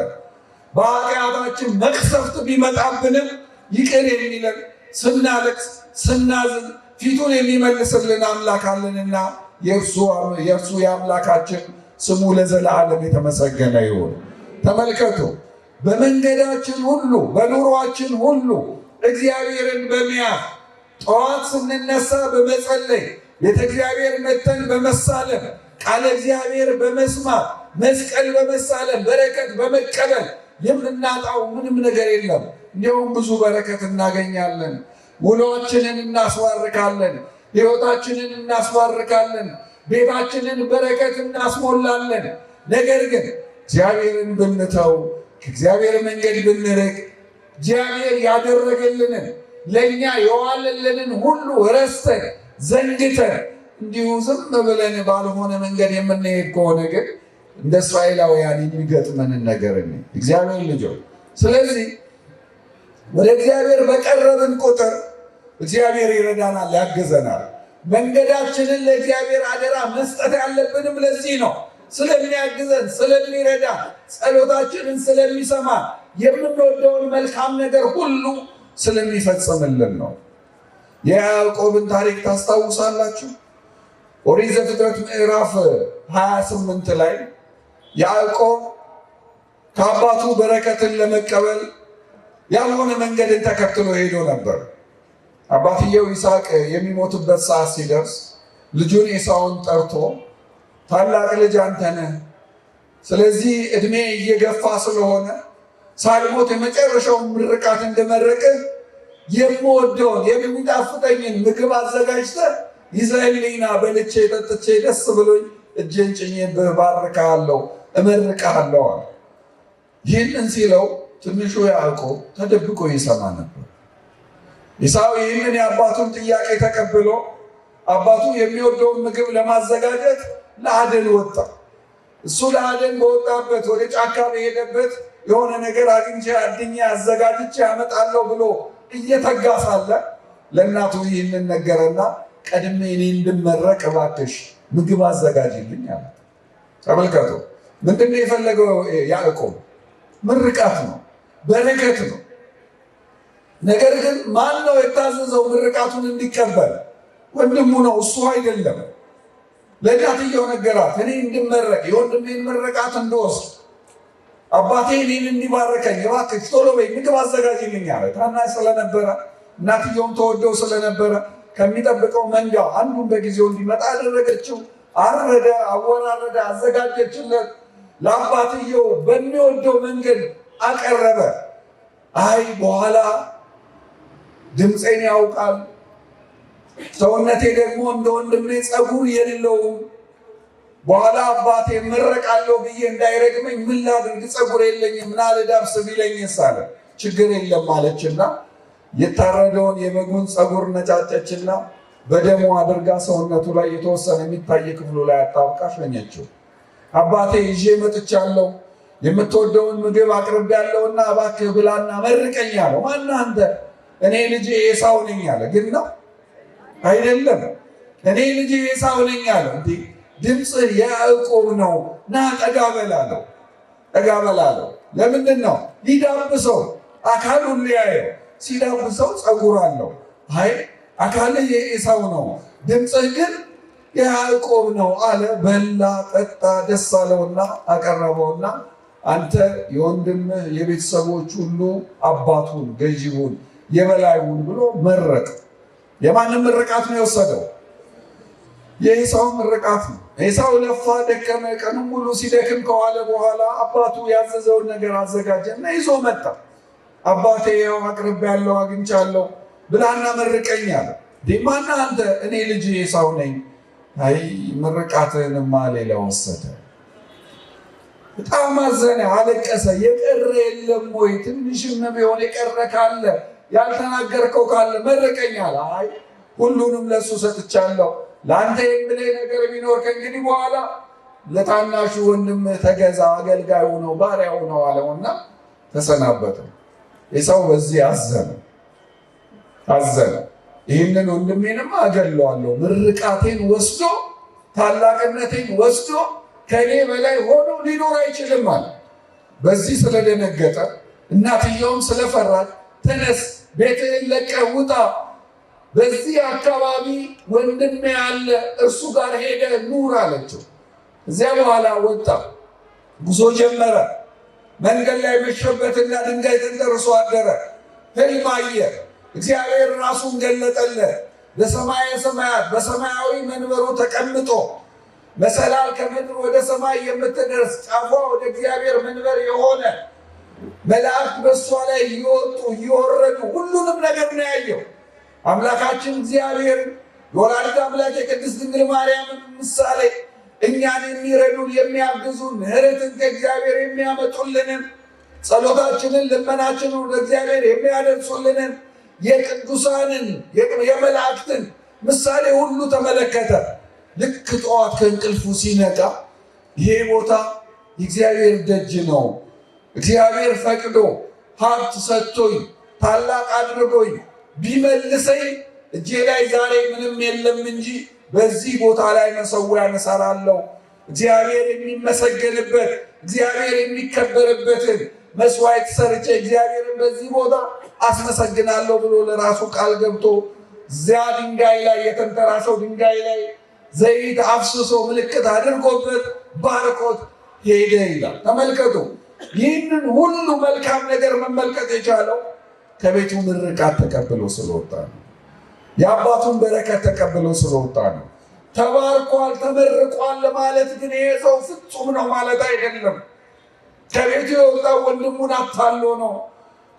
በኃጢአታችን መቅሰፍት ቢመጣብንም ይቅር የሚለን፣ ስናለቅስ ስናዝን ፊቱን የሚመልስልን አምላክ አለንና የእርሱ የአምላካችን ስሙ ለዘላለም የተመሰገነ ይሁን። ተመልከቱ፣ በመንገዳችን ሁሉ በኑሯችን ሁሉ እግዚአብሔርን በመያዝ ጠዋት ስንነሳ በመጸለይ ቤተ እግዚአብሔር መተን በመሳለም ቃለ እግዚአብሔር በመስማት መስቀል በመሳለም በረከት በመቀበል የምናጣው ምንም ነገር የለም። እንዲያውም ብዙ በረከት እናገኛለን። ውሎአችንን እናስባርካለን፣ ሕይወታችንን እናስባርካለን፣ ቤታችንን በረከት እናስሞላለን። ነገር ግን እግዚአብሔርን ብንተው ከእግዚአብሔር መንገድ ብንርቅ እግዚአብሔር ያደረገልንን ለእኛ የዋለልንን ሁሉ ረስተን ዘንግተን እንዲሁ ዝም ብለን ባልሆነ መንገድ የምንሄድ ከሆነ ግን እንደ እስራኤላውያን የሚገጥመንን ነገር እግዚአብሔር ልጆች። ስለዚህ ወደ እግዚአብሔር በቀረብን ቁጥር እግዚአብሔር ይረዳናል፣ ያግዘናል። መንገዳችንን ለእግዚአብሔር አደራ መስጠት ያለብንም ለዚህ ነው። ስለሚያግዘን፣ ስለሚረዳ፣ ጸሎታችንን ስለሚሰማ፣ የምንወደውን መልካም ነገር ሁሉ ስለሚፈጽምልን ነው። የያዕቆብን ታሪክ ታስታውሳላችሁ? ኦሪት ዘፍጥረት ምዕራፍ 28 ላይ ያዕቆብ ከአባቱ በረከትን ለመቀበል ያልሆነ መንገድን ተከትሎ ሄዶ ነበር። አባትየው ይስሐቅ የሚሞትበት ሰዓት ሲደርስ ልጁን ኤሳውን ጠርቶ ታላቅ ልጅ አንተ ነህ፣ ስለዚህ ዕድሜ እየገፋ ስለሆነ ሳልሞት የመጨረሻውን ምርቃት እንድመርቅህ የምወደውን የሚጣፍጠኝን ምግብ አዘጋጅተህ ይዘህልኝ ና፣ በልቼ ጠጥቼ ደስ ብሎኝ እጄን ጭኜብህ ባርክሃለሁ፣ እመርቅሃለሁ አለ። ይህንን ሲለው ትንሹ ያዕቆብ ተደብቆ ይሰማ ነበር። ኤሳው ይህንን የአባቱን ጥያቄ ተቀብሎ አባቱ የሚወደውን ምግብ ለማዘጋጀት ለአደን ወጣ። እሱ ለአደን በወጣበት ወደ ጫካ በሄደበት የሆነ ነገር አግኝቼ አድኜ አዘጋጅቼ ያመጣለሁ ብሎ እየተጋ ሳለ ለእናቱ ይህንን ነገረና ቀድሜ እኔ እንድመረቅ እባክሽ ምግብ አዘጋጅልኝ አለ። ተመልከቱ፣ ምንድነው የፈለገው ያዕቆብ? ምርቃት ነው፣ በረከት ነው። ነገር ግን ማን ነው የታዘዘው ምርቃቱን እንዲቀበል? ወንድሙ ነው፣ እሱ አይደለም። ለእናትየው ነገራት፣ እኔ እንድመረቅ የወንድሜን ምርቃት እንድወስድ አባቴ እኔን እንዲባርከኝ እባክሽ ቶሎ በይ ምግብ አዘጋጅልኝ አለ። ታናሽ ስለነበረ እናትየውም ተወደው ስለነበረ ከሚጠብቀው መንጋ አንዱን በጊዜው እንዲመጣ አደረገችው። አረደ፣ አወራረደ፣ አዘጋጀችለት። ለአባትየው በሚወደው መንገድ አቀረበ። አይ በኋላ ድምፄን ያውቃል፣ ሰውነቴ ደግሞ እንደ ወንድሜ ፀጉር የለውም፣ በኋላ አባቴ እመረቃለሁ ብዬ እንዳይረግመኝ ምን ላድርግ? ፀጉር የለኝም፣ ምን ልዳብስ ቢለኝስ አለ። ችግር የለም አለችና የታረደውን የበጉን ፀጉር ነጫጨችና በደሙ አድርጋ ሰውነቱ ላይ የተወሰነ የሚታይ ክፍሉ ላይ አጣብቃ ሸኘችው። አባቴ ይዤ መጥቻለሁ፣ የምትወደውን ምግብ አቅርቤያለሁና እባክህ ብላና መርቀኝ አለው። ማነህ አንተ? እኔ ልጅ ኤሳው ነኝ አለ። ግን ነው አይደለም፣ እኔ ልጅ ኤሳው ነኝ አለ። እንዴ ድምፅህ ያዕቆብ ነው፣ ና ጠጋ በላለው፣ ጠጋ በላለው። ለምንድን ነው? ሊዳብሰው፣ አካሉን ሊያየው። ሲዳብሰው ፀጉር አለው። አይ አካልህ የኤሳው ነው፣ ድምፅህ ግን የያዕቆብ ነው አለ። በላ ጠጣ፣ ደስ አለውና አቀረበውና አንተ የወንድምህ የቤተሰቦች ሁሉ አባቱን ገዢውን የበላዩን ብሎ መረቅ። የማንም ምርቃት ነው የወሰደው? የኤሳው ምርቃት ነው። ኤሳው ለፋ ደከመ። ቀኑን ሙሉ ሲደክም ከዋለ በኋላ አባቱ ያዘዘውን ነገር አዘጋጀና ይዞ መጣ። አባቴ ይኸው አቅርቤያለሁ፣ አግኝቻለሁ፣ ብላና መርቀኝ አለ። ማነህ አንተ? እኔ ልጅ ኤሳው ነኝ። አይ ምርቃትህንማ ሌላ ወሰደ። በጣም አዘነ፣ አለቀሰ። የቀረ የለም ወይ? ትንሽም ቢሆን የቀረ ካለ ያልተናገርከው ካለ መርቀኝ አለ። አይ ሁሉንም ለሱ ሰጥቻለሁ፣ ለአንተ የምልህ ነገር ቢኖር ከእንግዲህ በኋላ ለታናሹ ወንድም ተገዛ፣ አገልጋዩ ነው፣ ባሪያው ነው አለውና ተሰናበተው። ኤሳው በዚህ አዘነ፣ አዘነ። ይህንን ወንድሜንም አገለዋለሁ፣ ምርቃቴን ወስዶ ታላቅነቴን ወስዶ ከኔ በላይ ሆኖ ሊኖር አይችልም አለ። በዚህ ስለደነገጠ እናትየውም ስለፈራች ተነስ፣ ቤትህን ለቀህ ውጣ፣ በዚህ አካባቢ ወንድሜ ያለ እርሱ ጋር ሄደህ ኑር አለችው። እዚያ በኋላ ወጣ፣ ጉዞ ጀመረ። መንገድ ላይ መሸበትና ድንጋይ ተንተርሶ አደረ። ሕልም አየ። እግዚአብሔር ራሱን ገለጠለት። በሰማየ ሰማያት በሰማያዊ መንበሩ ተቀምጦ መሰላል ከምድር ወደ ሰማይ የምትደርስ ጫፏ ወደ እግዚአብሔር መንበር የሆነ መላእክት በእሷ ላይ እየወጡ እየወረዱ ሁሉንም ነገር ነው ያየው። አምላካችን እግዚአብሔር የወላዲተ አምላክ የቅድስት ድንግል ማርያምን ምሳሌ እኛን የሚረዱን የሚያግዙን ምሕረትን ከእግዚአብሔር የሚያመጡልንን ጸሎታችንን ልመናችንን ወደ እግዚአብሔር የሚያደርሱልንን የቅዱሳንን የመላእክትን ምሳሌ ሁሉ ተመለከተ። ልክ ጠዋት ከእንቅልፉ ሲነቃ ይሄ ቦታ የእግዚአብሔር ደጅ ነው፣ እግዚአብሔር ፈቅዶ ሀብት ሰጥቶኝ ታላቅ አድርጎኝ ቢመልሰኝ እጄ ላይ ዛሬ ምንም የለም እንጂ በዚህ ቦታ ላይ መሠዊያ እሰራለሁ፣ እግዚአብሔር የሚመሰገንበት እግዚአብሔር የሚከበርበትን መስዋዕት ሰርቼ እግዚአብሔርን በዚህ ቦታ አስመሰግናለሁ ብሎ ለራሱ ቃል ገብቶ እዚያ ድንጋይ ላይ የተንተራሰው ድንጋይ ላይ ዘይት አፍስሶ ምልክት አድርጎበት ባርኮት ሄደ ይላል። ተመልከቱ። ይህንን ሁሉ መልካም ነገር መመልከት የቻለው ከቤቱ ምርቃት ተቀብሎ ስለወጣ ነው። የአባቱን በረከት ተቀብሎ ስለወጣ ነው። ተባርኳል ተመርቋል ለማለት ግን ይሄ ሰው ፍጹም ነው ማለት አይደለም። ከቤቱ የወጣው ወንድሙን አታሎ ነው።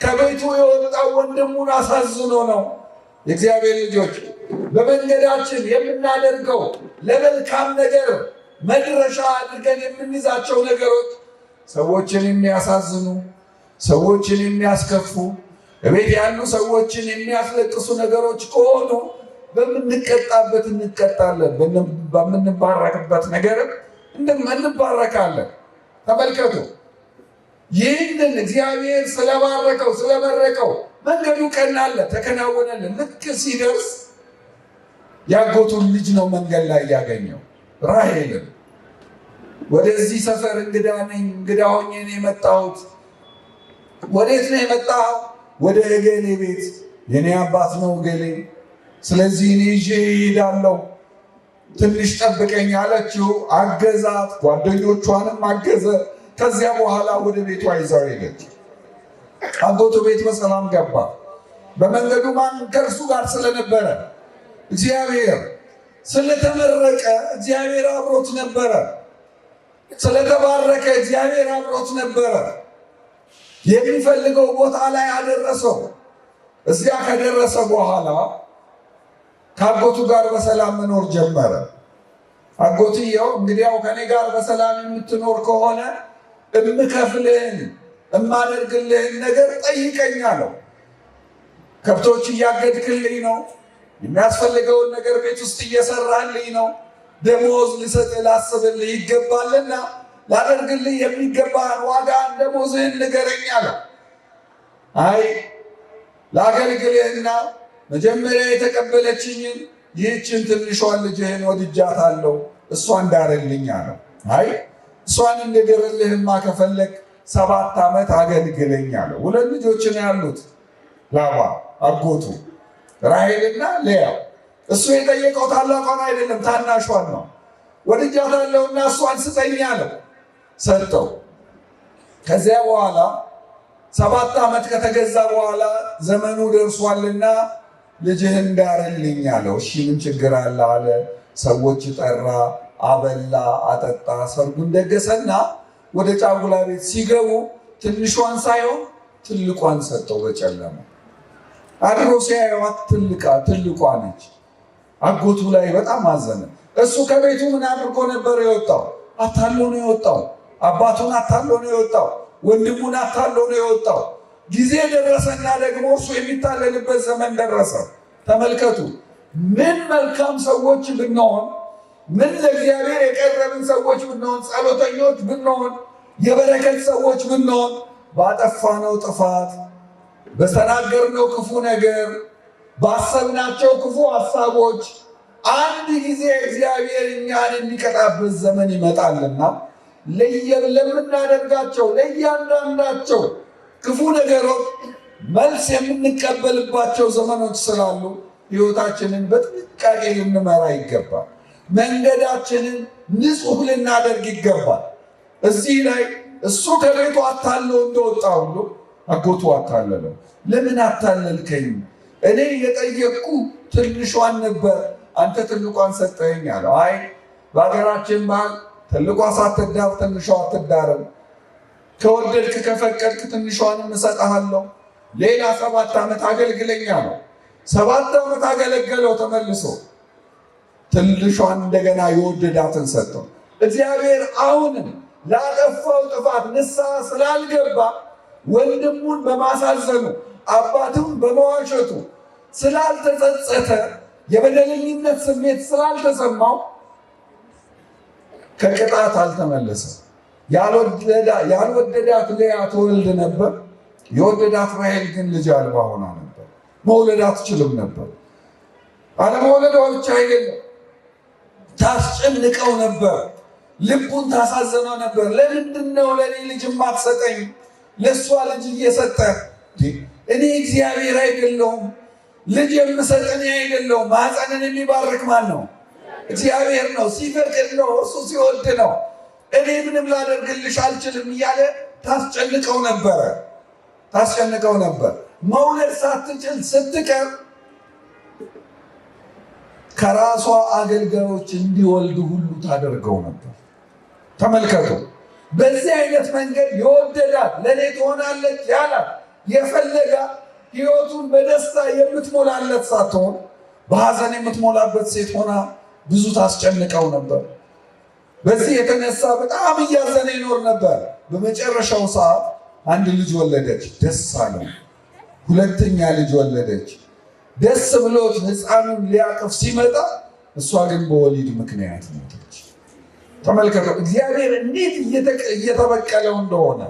ከቤቱ የወጣው ወንድሙን አሳዝኖ ነው። የእግዚአብሔር ልጆች በመንገዳችን የምናደርገው ለመልካም ነገር መድረሻ አድርገን የምንይዛቸው ነገሮች ሰዎችን የሚያሳዝኑ፣ ሰዎችን የሚያስከፉ፣ በቤት ያሉ ሰዎችን የሚያስለቅሱ ነገሮች ከሆኑ በምንቀጣበት እንቀጣለን፣ በምንባረክበት ነገር እንባረካለን። ተመልከቱ። ይህንን እግዚአብሔር ስለባረከው ስለመረቀው መንገዱ ቀናለት፣ ተከናወነልን። ልክ ሲደርስ ያጎቱን ልጅ ነው መንገድ ላይ ያገኘው፣ ራሔልን። ወደዚህ ሰፈር እንግዳ ነኝ፣ እንግዳ ሆኜ ነው የመጣሁት። ወዴት ነው የመጣው? ወደ እገሌ ቤት፣ የኔ አባት ነው እገሌ፣ ስለዚህ እኔ ይዤ እሄዳለሁ፣ ትንሽ ጠብቀኝ አለችው። አገዛት፣ ጓደኞቿንም አገዘ። ከዚያ በኋላ ወደ ቤቷ ይዛው ሄደች። አጎቱ ቤት በሰላም ገባ። በመንገዱ ማን ከእርሱ ጋር ስለነበረ እግዚአብሔር ስለተመረቀ እግዚአብሔር አብሮት ነበረ። ስለተባረከ እግዚአብሔር አብሮት ነበረ። የሚፈልገው ቦታ ላይ አደረሰው። እዚያ ከደረሰ በኋላ ከአጎቱ ጋር በሰላም መኖር ጀመረ። አጎትየው እንግዲያው ከኔ ጋር በሰላም የምትኖር ከሆነ እምከፍልህን እማደርግልህን ነገር ጠይቀኝ አለው። ከብቶች እያገድክልኝ ነው፣ የሚያስፈልገውን ነገር ቤት ውስጥ እየሰራልኝ ነው፣ ደሞዝ ልሰጥህ ላስብልህ ይገባልና ላደርግልህ የሚገባህን ዋጋን ደሞዝህን ንገረኝ አለው። አይ ላገልግልህና መጀመሪያ የተቀበለችኝን ይህችን ትንሿን ልጅህን ወድጃታለሁ፣ እሷን ዳርልኝ አለው። አይ እሷን እንድድርልህማ ከፈለግ 7 ዓመት አገልግለኝ አለው። 2 ልጆች ነው ያሉት ላባ አጎቱ፣ ራሔልና ልያ። እሱ የጠየቀው ታላቋን አይደለም ታናሿን ነው። ወድጃታለሁና እሷን ስጠኝ አለው። ሰጠው። ከዚያ በኋላ 7 ዓመት ከተገዛ በኋላ ዘመኑ ደርሷልና ልጅህን ዳርልኝ አለው። እሺ ምን ችግር አለ አለ። ሰዎች ጠራ፣ አበላ፣ አጠጣ፣ ሰርጉን ደገሰና ወደ ጫጉላ ቤት ሲገቡ ትንሿን ሳይሆን ትልቋን ሰጠው። በጨለማ አድሮ ሲያዩት ትልቋ ነች። አጎቱ ላይ በጣም አዘነ። እሱ ከቤቱ ምን አድርጎ ነበር የወጣው? አታሎ ነው የወጣው። አባቱን አታሎ ነው የወጣው። ወንድሙን አታሎ ነው የወጣው። ጊዜ ደረሰና ደግሞ እሱ የሚታለልበት ዘመን ደረሰ። ተመልከቱ። ምን መልካም ሰዎች ብንሆን፣ ምን ለእግዚአብሔር የቀረብን ሰዎች ብንሆን፣ ጸሎተኞች ብንሆን፣ የበረከት ሰዎች ብንሆን፣ ባጠፋነው ጥፋት፣ በተናገርነው ክፉ ነገር፣ ባሰብናቸው ክፉ ሀሳቦች አንድ ጊዜ እግዚአብሔር እኛን የሚቀጣበት ዘመን ይመጣልና ለምናደርጋቸው ለእያንዳንዳቸው ክፉ ነገሮች መልስ የምንቀበልባቸው ዘመኖች ስላሉ ሕይወታችንን በጥንቃቄ ልንመራ ይገባል። መንገዳችንን ንጹሕ ልናደርግ ይገባል። እዚህ ላይ እሱ ከቤቱ አታለው እንደወጣ ሁሉ አጎቱ አታለለው። ለምን አታለልከኝ? እኔ የጠየቅኩ ትንሿን ነበር፣ አንተ ትልቋን ሰጠኸኝ አለው። አይ በሀገራችን ባህል ትልቋ ሳትዳር ትንሿ አትዳርም። ከወደድክ ከፈቀድክ ትንሿንም እሰጥሃለሁ። ሌላ 7 ዓመት አገልግለኝ አለው። 7 ዓመት አገለገለው። ተመልሶ ትንሿን እንደገና የወደዳትን ሰጠው። እግዚአብሔር አሁንም ላጠፋው ጥፋት ንስሐ ስላልገባ ወንድሙን በማሳዘኑ አባቱን በመዋሸቱ ስላልተጸጸተ የበደለኝነት ስሜት ስላልተሰማው ከቅጣት አልተመለሰም። ያልወደዳት ልያ ትወልድ ነበር። የወደዳት ራሔል ግን ልጅ አልባ ሆና ነበር። መውለድ አትችልም ነበር። አለመውለዷ ብቻ አይደለም፣ ታስጨንቀው ነበር። ልቡን ታሳዘነው ነበር። ለምንድን ነው ለእኔ ልጅ የማትሰጠኝ? ለእሷ ልጅ እየሰጠ እኔ እግዚአብሔር አይደለሁም? ልጅ የምሰጥ እኔ አይደለሁም? ማኅፀንን የሚባርክ ማን ነው? እግዚአብሔር ነው። ሲፈቅድ ነው፣ እሱ ሲወድ ነው። እኔ ምንም ላደርግልሽ አልችልም እያለ ታስጨንቀው ነበር። መውለድ ሳትችል ስትቀር ከራሷ አገልጋዮች እንዲወልዱ ሁሉ ታደርገው ነበር። ተመልከቱ። በዚህ አይነት መንገድ የወደዳት ለእኔ ትሆናለች ያላት የፈለጋ ሕይወቱን በደስታ የምትሞላለት ሳትሆን በሐዘን የምትሞላበት ሴት ሆና ብዙ ታስጨንቀው ነበር። በዚህ የተነሳ በጣም እያዘነ ይኖር ነበር። በመጨረሻው ሰዓት አንድ ልጅ ወለደች፣ ደስ አለው። ሁለተኛ ልጅ ወለደች። ደስ ብሎት ሕፃኑን ሊያቅፍ ሲመጣ እሷ ግን በወሊድ ምክንያት ሞተች። ተመልከተው እግዚአብሔር እንዴት እየተበቀለው እንደሆነ።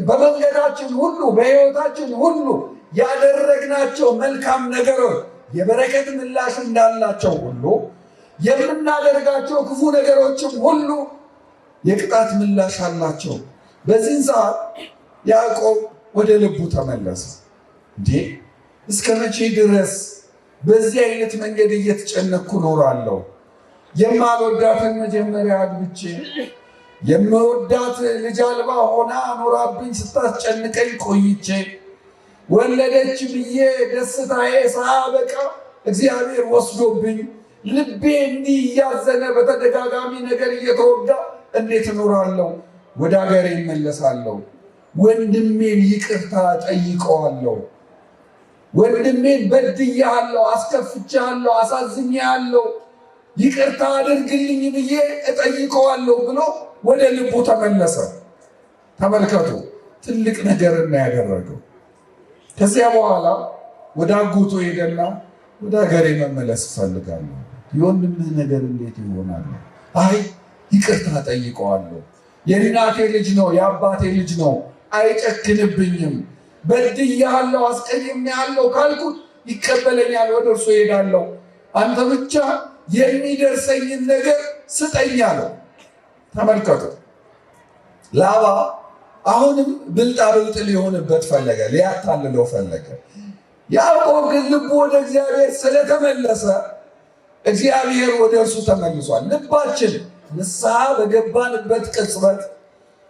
በመንገዳችን ሁሉ በሕይወታችን ሁሉ ያደረግናቸው መልካም ነገሮች የበረከት ምላሽ እንዳላቸው ሁሉ የምናደርጋቸው ክፉ ነገሮችም ሁሉ የቅጣት ምላሽ አላቸው። በዚህን ሰዓት ያዕቆብ ወደ ልቡ ተመለሰ። እንዴ እስከ መቼ ድረስ በዚህ አይነት መንገድ እየተጨነኩ ኖራለሁ? የማልወዳትን መጀመሪያ አግብቼ የምወዳት ልጅ አልባ ሆና ኖራብኝ ስታስጨንቀኝ ቆይቼ ወለደች ብዬ ደስታዬ ሳያበቃ እግዚአብሔር ወስዶብኝ ልቤ እንዲህ እያዘነ በተደጋጋሚ ነገር እየተወጋ እንዴት እኖራለሁ? ወደ ሀገሬ እመለሳለሁ። ወንድሜን ይቅርታ ጠይቀዋለሁ። ወንድሜን በድያለሁ፣ አስከፍቻለሁ፣ አሳዝኛለሁ፣ ይቅርታ አድርግልኝ ብዬ እጠይቀዋለሁ ብሎ ወደ ልቡ ተመለሰ። ተመልከቱ፣ ትልቅ ነገር እና ያደረገው። ከዚያ በኋላ ወደ አጎቱ ሄደና ወደ ሀገሬ መመለስ እፈልጋለሁ። የወንድምህ ነገር እንዴት ይሆናል? አይ ይቅርታ ጠይቀዋለሁ። የእናቴ ልጅ ነው፣ የአባቴ ልጅ ነው፣ አይጨክንብኝም። በድያለሁ፣ አስቀይሜያለሁ ካልኩት ይቀበለኛል፣ ወደ እርሱ ሄዳለሁ። አንተ ብቻ የሚደርሰኝን ነገር ስጠኝ አለው። ተመልከቱ፣ ላባ አሁንም ብልጣብልጥ ሊሆንበት ፈለገ፣ ሊያታልለው ፈለገ። ያዕቆብ ግን ልቡ ወደ እግዚአብሔር ስለተመለሰ እግዚአብሔር ወደ እርሱ ተመልሷል። ልባችን ንስሐ በገባንበት ቅጽበት፣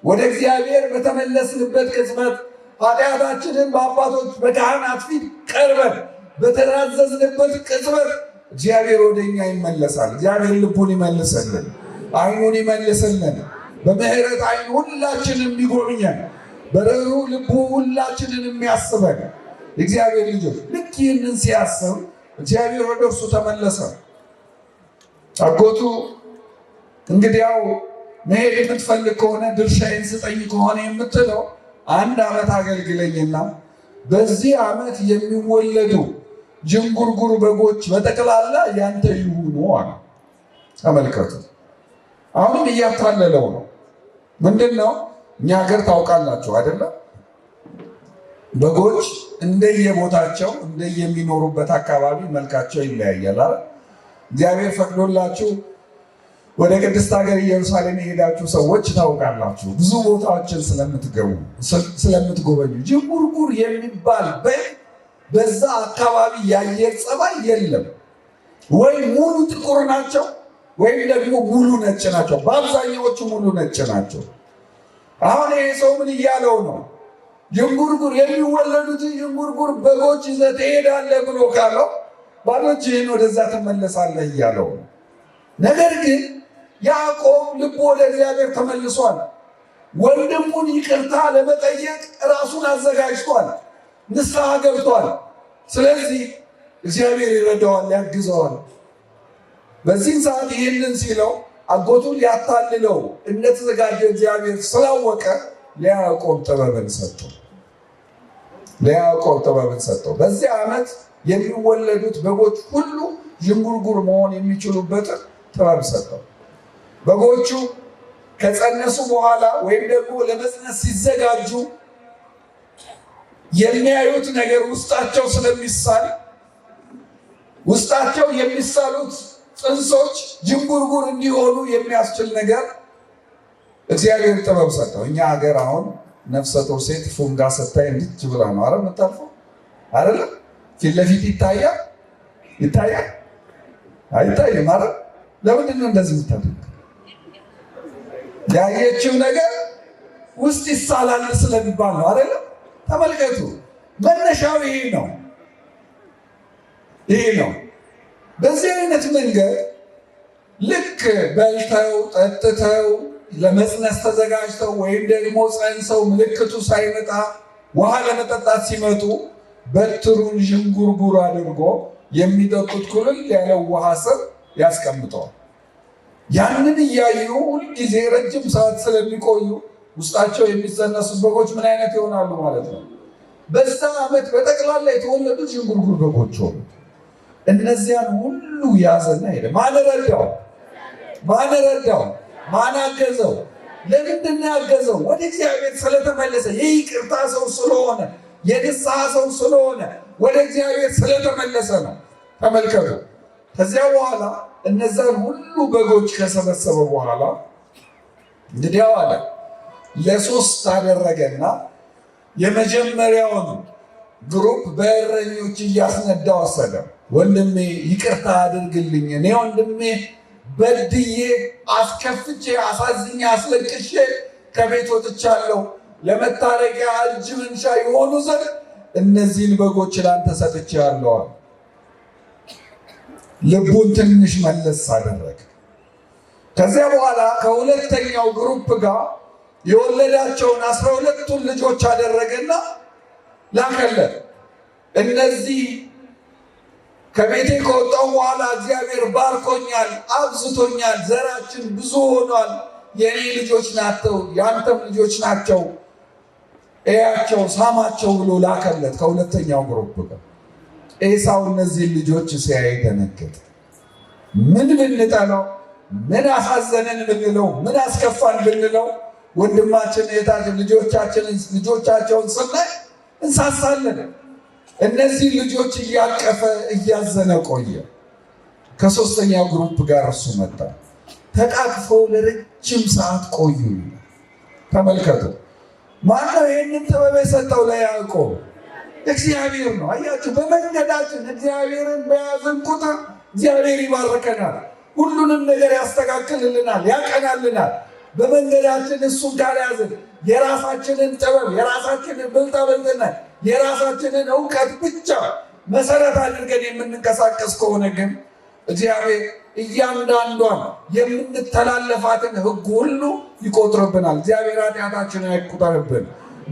ወደ እግዚአብሔር በተመለስንበት ቅጽበት፣ ኃጢአታችንን በአባቶች በካህናት ፊት ቀርበን በተናዘዝንበት ቅጽበት እግዚአብሔር ወደ እኛ ይመለሳል። እግዚአብሔር ልቡን ይመልስልን፣ ዓይኑን ይመልስልን፣ በምሕረት ዓይን ሁላችንን የሚጎብኘን፣ በርኅሩህ ልቡ ሁላችንን የሚያስበን እግዚአብሔር ልጆች ልክ ይህንን ሲያስብ እግዚአብሔር ወደ እርሱ ተመለሰ። አጎቱ እንግዲያው መሄድ የምትፈልግ ከሆነ ድርሻዬን ስጠኝ ከሆነ የምትለው 1 ዓመት አገልግለኝና በዚህ ዓመት የሚወለዱ ጅንጉርጉር በጎች በጠቅላላ ያንተ ይሁኑ አለ። ተመልከቱ፣ አሁንም እያታለለው ነው። ምንድን ነው? እኛ ሀገር ታውቃላችሁ አይደለም? በጎች እንደየቦታቸው እንደየሚኖሩበት አካባቢ መልካቸው ይለያያል። እግዚአብሔር ፈቅዶላችሁ ወደ ቅድስት ሀገር ኢየሩሳሌም የሄዳችሁ ሰዎች ታውቃላችሁ። ብዙ ቦታዎችን ስለምትጎበኙ ጅንጉርጉር የሚባል በግ በዛ አካባቢ የአየር ጸባይ የለም። ወይ ሙሉ ጥቁር ናቸው ወይም ደግሞ ሙሉ ነጭ ናቸው። በአብዛኛዎቹ ሙሉ ነጭ ናቸው። አሁን ይሄ ሰው ምን እያለው ነው? ዥንጉርጉር የሚወለዱት ዥንጉርጉር በጎች ይዘህ ትሄዳለህ ብሎ ካለው ባዶ እጅህን ወደዛ ትመለሳለህ እያለው ነው። ነገር ግን ያዕቆብ ልቡ ወደ እግዚአብሔር ተመልሷል። ወንድሙን ይቅርታ ለመጠየቅ ራሱን አዘጋጅቷል፣ ንስሐ ገብቷል። ስለዚህ እግዚአብሔር ይረዳዋል፣ ያግዘዋል። በዚህን ሰዓት ይህንን ሲለው አጎቱን ሊያታልለው እንደተዘጋጀ እግዚአብሔር ስላወቀ ለያዕቆብ ጥበብን ሰጠው። በዚህ ዓመት የሚወለዱት በጎች ሁሉ ዥንጉርጉር መሆን የሚችሉበትን ጥበብ ሰጠው። በጎቹ ከጸነሱ በኋላ ወይም ደግሞ ለመጽነስ ሲዘጋጁ የሚያዩት ነገር ውስጣቸው ስለሚሳል ውስጣቸው የሚሳሉት ጽንሶች ዥንጉርጉር እንዲሆኑ የሚያስችል ነገር እግዚአብሔር ጥበብ ሰጠው። እኛ ሀገር አሁን ነፍሰ ጡር ሴት ፉንጋ ስታይ እንድች ብላ ነው አረ የምታልፈው አይደለም? ፊት ለፊት ይታያል አይታይም? አረ ለምንድን ነው እንደዚህ የምታደርግ? ያየችው ነገር ውስጥ ይሳላል ስለሚባል ነው አይደለም? ተመልከቱ፣ መነሻው ይሄ ነው። በዚህ አይነት መንገድ ልክ በልተው ጠጥተው ለመጽነስ ተዘጋጅተው ወይም ደግሞ ጸንሰው ምልክቱ ሳይመጣ ውሃ ለመጠጣት ሲመጡ በትሩን ዥንጉርጉር አድርጎ የሚጠጡት ኩልል ያለው ውሃ ስር ያስቀምጠዋል። ያንን እያዩ ሁልጊዜ ረጅም ሰዓት ስለሚቆዩ ውስጣቸው የሚጸነሱት በጎች ምን አይነት ይሆናሉ ማለት ነው? በዛ ዓመት በጠቅላላ የተወለዱት ዥንጉርጉር በጎች ሆኑ። እነዚያን ሁሉ ያዘና ሄደ። ማን ረዳው? ማን አገዘው? ለምንድን ነው ያገዘው? ወደ እግዚአብሔር ስለተመለሰ፣ የይቅርታ ሰው ስለሆነ፣ የንስሐ ሰው ስለሆነ ወደ እግዚአብሔር ስለተመለሰ ነው። ተመልከቱ። ከዚያ በኋላ እነዛን ሁሉ በጎች ከሰበሰበ በኋላ እንግዲያው አለ ለሶስት አደረገና የመጀመሪያውን ግሩፕ በእረኞች እያስነዳ ወሰደ። ወንድሜ ይቅርታ አድርግልኝ፣ እኔ ወንድሜ በድዬ አስከፍቼ አሳዝኜ አስለቅሼ ከቤት ወጥቻለሁ፣ ለመታረቂያ እጅ መንሻ የሆኑ ዘንድ እነዚህን በጎች ላንተ ሰጥቼሃለሁ። ልቡን ትንሽ መለስ አደረገ። ከዚያ በኋላ ከሁለተኛው ግሩፕ ጋር የወለዳቸውን 12ቱን ልጆች አደረገና ላከለት። እነዚህ ከቤቴ ከወጣሁ በኋላ እግዚአብሔር ባርኮኛል፣ አብዝቶኛል፣ ዘራችን ብዙ ሆኗል፣ የኔ ልጆች ናቸው፣ የአንተም ልጆች ናቸው፣ እያቸው፣ ሳማቸው ብሎ ላከለት። ከሁለተኛው ግሩፕ ጋር ኤሳው እነዚህን ልጆች ሲያይ ደነገጠ። ምን ብንጠላው፣ ምን አሳዘነን ብንለው፣ ምን አስከፋን ብንለው ወንድማችን እህታችን ልጆቻቸውን ስናይ እንሳሳለን። እነዚህ ልጆች እያቀፈ እያዘነ ቆየ። ከሶስተኛው ግሩፕ ጋር እሱ መጣ። ተቃቅፈው ለረጅም ሰዓት ቆዩ። ተመልከቱ። ማነው ይህንን ጥበብ የሰጠው ለያዕቆብ? እግዚአብሔር ነው። አያችሁ፣ በመንገዳችን እግዚአብሔርን በያዝን ቁጥር እግዚአብሔር ይባርከናል፣ ሁሉንም ነገር ያስተካክልልናል፣ ያቀናልናል። በመንገዳችን እሱን ካልያዝን የራሳችንን ጥበብ፣ የራሳችንን ብልጣብልጥነት፣ የራሳችንን እውቀት ብቻ መሰረት አድርገን የምንንቀሳቀስ ከሆነ ግን እግዚአብሔር እያንዳንዷን የምንተላለፋትን ሕግ ሁሉ ይቆጥርብናል። እግዚአብሔር ኃጢአታችንን አይቁጠርብን፣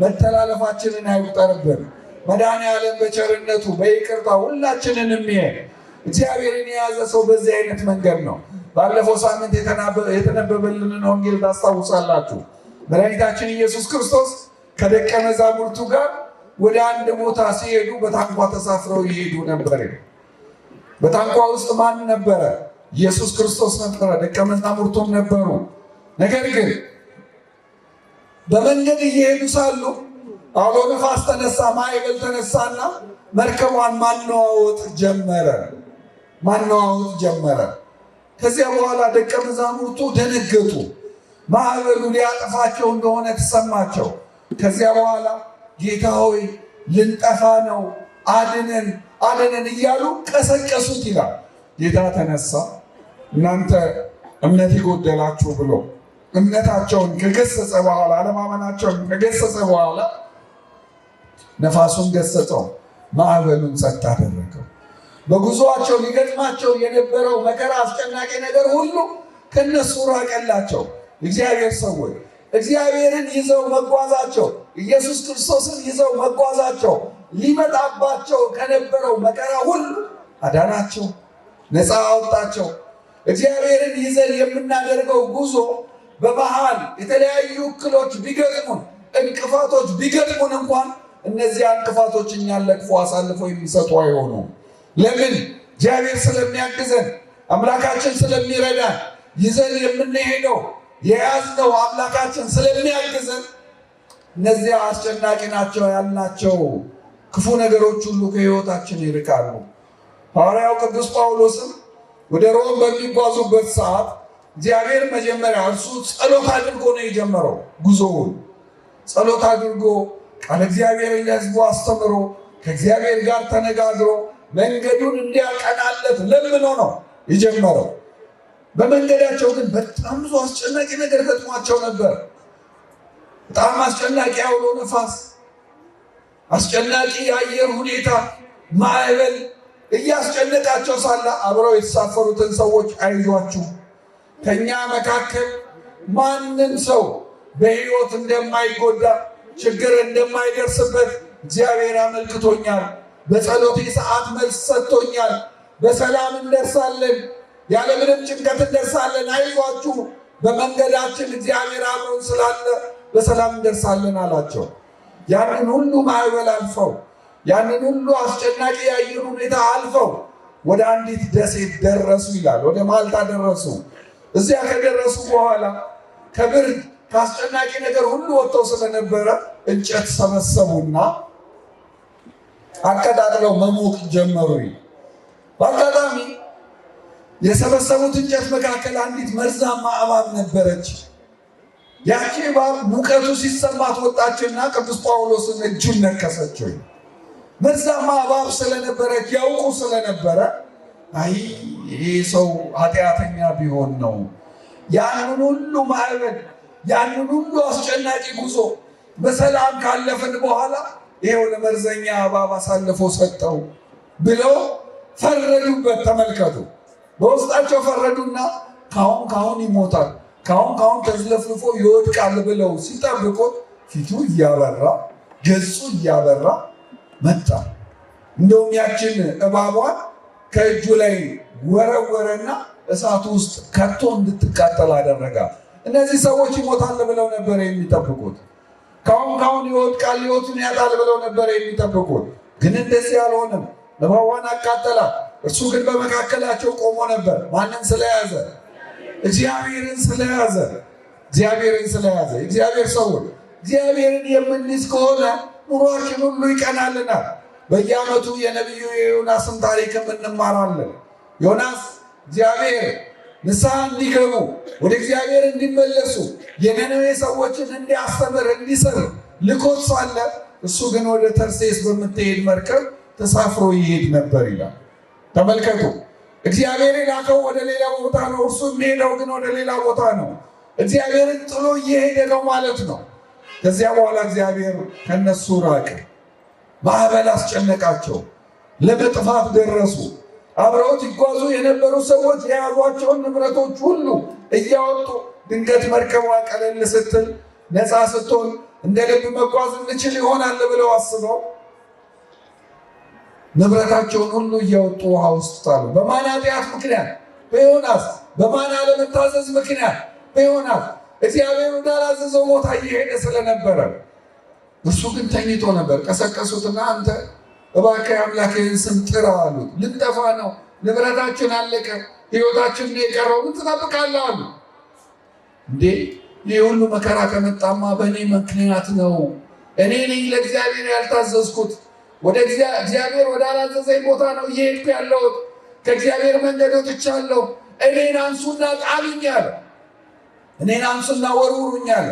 መተላለፋችንን አይቁጠርብን። መድኃኔዓለም በቸርነቱ በይቅርታ ሁላችንን የሚያይ እግዚአብሔርን የያዘ ሰው በዚህ አይነት መንገድ ነው። ባለፈው ሳምንት የተነበበልንን ወንጌል ታስታውሳላችሁ። መድኃኒታችን ኢየሱስ ክርስቶስ ከደቀ መዛሙርቱ ጋር ወደ አንድ ቦታ ሲሄዱ በታንኳ ተሳፍረው ይሄዱ ነበር። በታንኳ ውስጥ ማን ነበረ? ኢየሱስ ክርስቶስ ነበረ፣ ደቀ መዛሙርቱም ነበሩ። ነገር ግን በመንገድ እየሄዱ ሳሉ አውሎ ነፋስ ተነሳ፣ ማዕበል ተነሳና መርከቧን ማነዋወጥ ጀመረ። ከዚያ በኋላ ደቀ መዛሙርቱ ደነገጡ። ማዕበሉ ሊያጠፋቸው እንደሆነ ተሰማቸው። ከዚያ በኋላ ጌታ ሆይ ልንጠፋ ነው፣ አድነን እያሉ ቀሰቀሱት ይላል። ጌታ ተነሳ፣ እናንተ እምነት የጎደላችሁ ብሎ እምነታቸውን ከገሰጸ በኋላ አለማመናቸውን ከገሰጸ በኋላ ነፋሱን ገሰጸው፣ ማዕበሉን ጸጥ አደረገው። በጉዞአቸው ሊገጥማቸው የነበረው መከራ፣ አስጨናቂ ነገር ሁሉ ከነሱ ራቀላቸው። እግዚአብሔር ሰዎች እግዚአብሔርን ይዘው መጓዛቸው፣ ኢየሱስ ክርስቶስን ይዘው መጓዛቸው ሊመጣባቸው ከነበረው መከራ ሁሉ አዳናቸው፣ ነፃ አወጣቸው። እግዚአብሔርን ይዘን የምናደርገው ጉዞ በመሃል የተለያዩ እክሎች ቢገጥሙን፣ እንቅፋቶች ቢገጥሙን እንኳን እነዚያ እንቅፋቶች እኛን ለክፉ አሳልፈው የሚሰጡ አይሆኑም። ለምን? እግዚአብሔር ስለሚያግዘን፣ አምላካችን ስለሚረዳን፣ ይዘን የምንሄደው የያዝነው አምላካችን ስለሚያግዘን እነዚያ አስጨናቂ ናቸው ያልናቸው ክፉ ነገሮች ሁሉ ከሕይወታችን ይርቃሉ። ሐዋርያው ቅዱስ ጳውሎስም ወደ ሮም በሚጓዙበት ሰዓት እግዚአብሔር መጀመሪያ እርሱ ጸሎት አድርጎ ነው የጀመረው ጉዞውን። ጸሎት አድርጎ ቃለ እግዚአብሔርን ለሕዝቡ አስተምሮ ከእግዚአብሔር ጋር ተነጋግሮ መንገዱን እንዲያቀናለት ለምኖ ነው የጀመረው። በመንገዳቸው ግን በጣም ብዙ አስጨናቂ ነገር ገጥሟቸው ነበር። በጣም አስጨናቂ አውሎ ነፋስ፣ አስጨናቂ የአየር ሁኔታ፣ ማዕበል እያስጨነቃቸው ሳለ አብረው የተሳፈሩትን ሰዎች አይዟችሁ፣ ከኛ መካከል ማንም ሰው በሕይወት እንደማይጎዳ፣ ችግር እንደማይደርስበት እግዚአብሔር አመልክቶኛል። በጸሎቴ ሰዓት መልስ ሰጥቶኛል። በሰላም እንደርሳለን፣ ያለምንም ጭንቀት እንደርሳለን። አይዟችሁ፣ በመንገዳችን እግዚአብሔር አብሮን ስላለ በሰላም እንደርሳለን አላቸው። ያንን ሁሉ ማዕበል አልፈው፣ ያንን ሁሉ አስጨናቂ የአየር ሁኔታ አልፈው ወደ አንዲት ደሴት ደረሱ ይላል። ወደ ማልታ ደረሱ። እዚያ ከደረሱ በኋላ ከብርድ ከአስጨናቂ ነገር ሁሉ ወጥተው ስለነበረ እንጨት ሰበሰቡና አቀጣጥለው መሞቅ ጀመሩ። በአጋጣሚ የሰበሰቡት እንጨት መካከል አንዲት መርዛማ እባብ ነበረች። ያቺ እባብ ሙቀቱ ሲሰማት ወጣችና ቅዱስ ጳውሎስን እጁን ነከሰችው። መርዛማ እባብ ስለነበረች ያውቁ ስለነበረ አይ ይሄ ሰው ኃጢአተኛ ቢሆን ነው ያንን ሁሉ ማዕበል፣ ያንን ሁሉ አስጨናቂ ጉዞ በሰላም ካለፍን በኋላ ይሄው ለመርዘኛ እባብ አሳልፎ ሰጠው ብለው ፈረዱበት። ተመልከቱ፣ በውስጣቸው ፈረዱና ካሁን ይሞታል፣ ካሁን ተዝለፍልፎ ይወድቃል ብለው ሲጠብቁት ፊቱ እያበራ ገጹ እያበራ መጣ። እንደውም ያችን እባቧን ከእጁ ላይ ወረወረና እሳቱ ውስጥ ከቶ እንድትቃጠል አደረጋት። እነዚህ ሰዎች ይሞታል ብለው ነበር የሚጠብቁት። ካሁን ይወድቃል፣ ሕይወቱን ያጣል ብለው ነበር የሚጠብቁት። ግን እንደዚህ አልሆነም። እባቧን አቃጠላት። እርሱ ግን በመካከላቸው ቆሞ ነበር። ማንን ስለያዘ? እግዚአብሔርን ስለያዘ። እግዚአብሔር ሰዎች እግዚአብሔርን የምንይዝ ከሆነ ኑሯችን ሁሉ ይቀናልናል። በየዓመቱ የነቢዩ የዮናስን ታሪክም እንማራለን። ዮናስ እግዚአብሔር ንስሐ እንዲገቡ ወደ እግዚአብሔር እንዲመለሱ የነነዌ ሰዎችን እንዲያስተምር እንዲሰር ልኮት ሳለ እሱ ግን ወደ ተርሴስ በምትሄድ መርከብ ተሳፍሮ ይሄድ ነበር ይላል። ተመልከቱ፣ እግዚአብሔር የላከው ወደ ሌላ ቦታ ነው፣ እርሱ የሚሄደው ግን ወደ ሌላ ቦታ ነው። እግዚአብሔርን ጥሎ እየሄደ ነው ማለት ነው። ከዚያ በኋላ እግዚአብሔር ከነሱ ራቀ። ማዕበል አስጨነቃቸው፣ ለመጥፋት ደረሱ። አብረውት ይጓዙ የነበሩ ሰዎች የያዟቸውን ንብረቶች ሁሉ እያወጡ ድንገት መርከቧ ቀለል ስትል ነፃ ስትሆን እንደ ልብ መጓዝ እንችል ይሆናል ብለው አስበው ንብረታቸውን ሁሉ እያወጡ ውሃ ውስጥ ጣሉ። በማን ኃጢአት ምክንያት? በዮናስ። በማን አለመታዘዝ ምክንያት? በዮናስ። እግዚአብሔር እንዳላዘዘው ቦታ እየሄደ ስለነበረ፣ እሱ ግን ተኝቶ ነበር። ቀሰቀሱትና አንተ እባክህ አምላክህን ስም ጥራ አሉት። ልንጠፋ ነው፣ ንብረታችን አለቀ፣ ሕይወታችን ነው የቀረው፣ ምን ትጠብቃለህ አሉ። እንዴ ይህ ሁሉ መከራ ከመጣማ በእኔ ምክንያት ነው። እኔ ነኝ ለእግዚአብሔር ያልታዘዝኩት። ወደ እግዚአብሔር ወዳላዘዘኝ ቦታ ነው እየሄድኩ ያለሁት። ከእግዚአብሔር መንገድ ወጥቻለሁ። እኔን አንሱና ጣሉኝ አለ። እኔን አንሱና ወርውሩኝ አለ።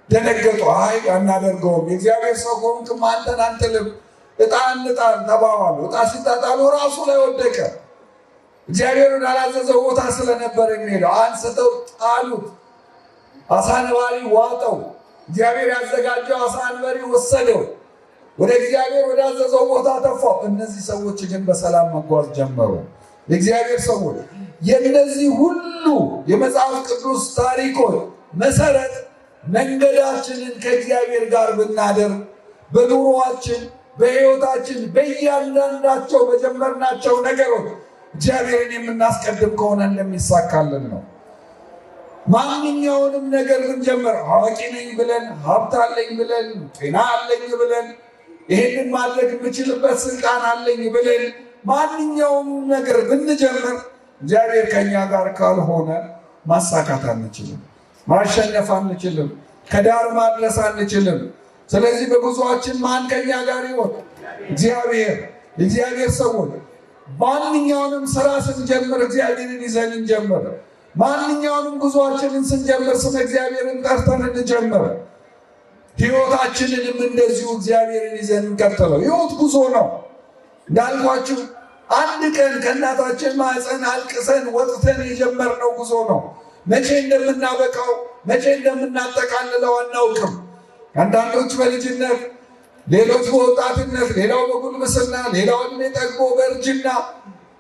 ደነገጡ። አይ አናደርገውም፣ የእግዚአብሔር ሰው ከሆንክማ አንተን አንጥልም፣ ዕጣ እንጣል ተባባሉ። ዕጣ ሲጣጣሉ ራሱ ላይ ወደቀ። እግዚአብሔር ወዳላዘዘው ቦታ ስለነበር የሚሄደው አንስተው ጣሉት። አሳ ነባሪ ዋጠው። እግዚአብሔር ያዘጋጀው አሳ አንበሪ ወሰደው፣ ወደ እግዚአብሔር ወዳዘዘው ቦታ ተፋው። እነዚህ ሰዎች ግን በሰላም መጓዝ ጀመሩ። የእግዚአብሔር ሰዎች የእነዚህ ሁሉ የመጽሐፍ ቅዱስ ታሪኮች መሰረት መንገዳችንን ከእግዚአብሔር ጋር ብናደርግ በኑሮአችን፣ በሕይወታችን፣ በእያንዳንዳቸው በጀመርናቸው ነገሮች እግዚአብሔርን የምናስቀድም ከሆነ እንደሚሳካልን ነው። ማንኛውንም ነገር ብንጀምር አዋቂ ነኝ ብለን፣ ሀብት አለኝ ብለን፣ ጤና አለኝ ብለን፣ ይህንን ማድረግ የምችልበት ስልጣን አለኝ ብለን ማንኛውም ነገር ብንጀምር እግዚአብሔር ከኛ ጋር ካልሆነ ማሳካት አንችልም፣ ማሸነፍ አንችልም፣ ከዳር ማድረስ አንችልም። ስለዚህ በጉዞአችን ማን ከኛ ጋር ይሆን? እግዚአብሔር። የእግዚአብሔር ሰዎች ማንኛውንም ስራ ስንጀምር እግዚአብሔርን ይዘን እንጀምር። ማንኛውንም ጉዞአችንን ስንጀምር ስለ እግዚአብሔርን ጠርተን እንጀምር። ሕይወታችንንም እንደዚሁ እግዚአብሔርን ይዘን እንቀጥለው። ሕይወት ጉዞ ነው። እንዳልኳችሁ አንድ ቀን ከእናታችን ማህፀን አልቅሰን ወጥተን የጀመርነው ጉዞ ነው። መቼ እንደምናበቃው መቼ እንደምናጠቃልለው አናውቅም። አንዳንዶች በልጅነት፣ ሌሎች በወጣትነት፣ ሌላው በጉልምስና፣ ሌላው ዕድሜ ጠግቦ በእርጅና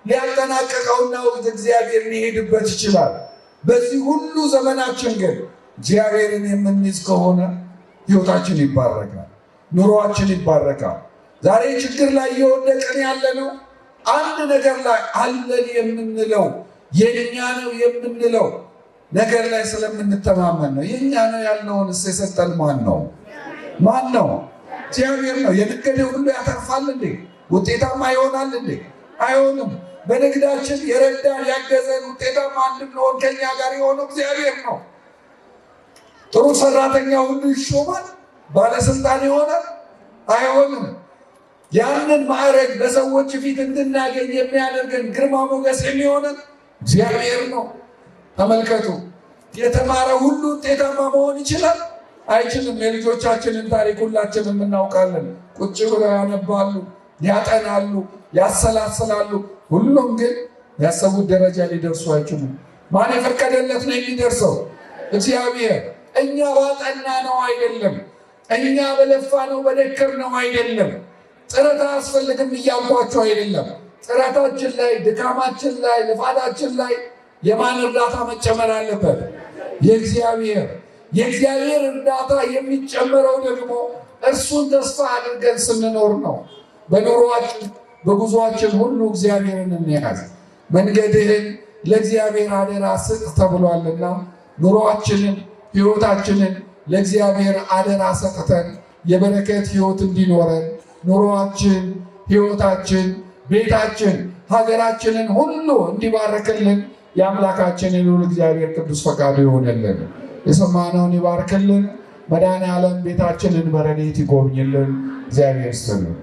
ሊያጠናቀቀውና ወደ እግዚአብሔር ሊሄድበት ይችላል። በዚህ ሁሉ ዘመናችን ግን እግዚአብሔርን የምንይዝ ከሆነ ሕይወታችን ይባረካል፣ ኑሮአችን ይባረካል። ዛሬ ችግር ላይ እየወደቅን ያለነው አንድ ነገር ላይ አለን የምንለው የኛ ነው የምንለው ነገር ላይ ስለምንተማመን ነው። የኛ ነው ያልነውን የሰጠን ማን ነው? ማን ነው? እግዚአብሔር ነው። የነገደው ሁሉ ያተርፋል እንዴ? ውጤታማ ይሆናል እንዴ? አይሆንም። በንግዳችን የረዳን ያገዘን ውጤታማ እንድንሆን ከኛ ጋር የሆነው እግዚአብሔር ነው። ጥሩ ሰራተኛ ሁሉ ይሾማል? ባለስልጣን ይሆናል? አይሆንም። ያንን ማዕረግ በሰዎች ፊት እንድናገኝ የሚያደርገን ግርማ ሞገስ የሚሆነን እግዚአብሔር ነው። ተመልከቱ፣ የተማረ ሁሉ ውጤታማ መሆን ይችላል? አይችልም። የልጆቻችንን ታሪክ ሁላችንም እናውቃለን። ቁጭ ብለው ያነባሉ፣ ያጠናሉ፣ ያሰላስላሉ። ሁሉም ግን ያሰቡት ደረጃ ሊደርሱ አይችሉም። ማን የፈቀደለት ነው የሚደርሰው? እግዚአብሔር። እኛ ባጠና ነው አይደለም፣ እኛ በለፋ ነው በደከም ነው አይደለም። ጥረት አያስፈልግም እያልኳቸው አይደለም። ጥረታችን ላይ፣ ድካማችን ላይ፣ ልፋታችን ላይ የማን እርዳታ መጨመር አለበት? የእግዚአብሔር። የእግዚአብሔር እርዳታ የሚጨመረው ደግሞ እርሱን ተስፋ አድርገን ስንኖር ነው። በኑሮአችን በጉዞአችን ሁሉ እግዚአብሔርን እንያዝ። መንገድህን ለእግዚአብሔር አደራ ስጥ ተብሏልና ኑሮአችንን ሕይወታችንን ለእግዚአብሔር አደራ ሰጥተን የበረከት ሕይወት እንዲኖረን ኑሮአችን፣ ሕይወታችን፣ ቤታችን፣ ሀገራችንን ሁሉ እንዲባረክልን የአምላካችን የልዑል እግዚአብሔር ቅዱስ ፈቃዱ ይሆንልን። የሰማነውን ይባርክልን። መድኃኔዓለም ቤታችንን በረድኤት ይጎብኝልን። እግዚአብሔር ይስጥልን።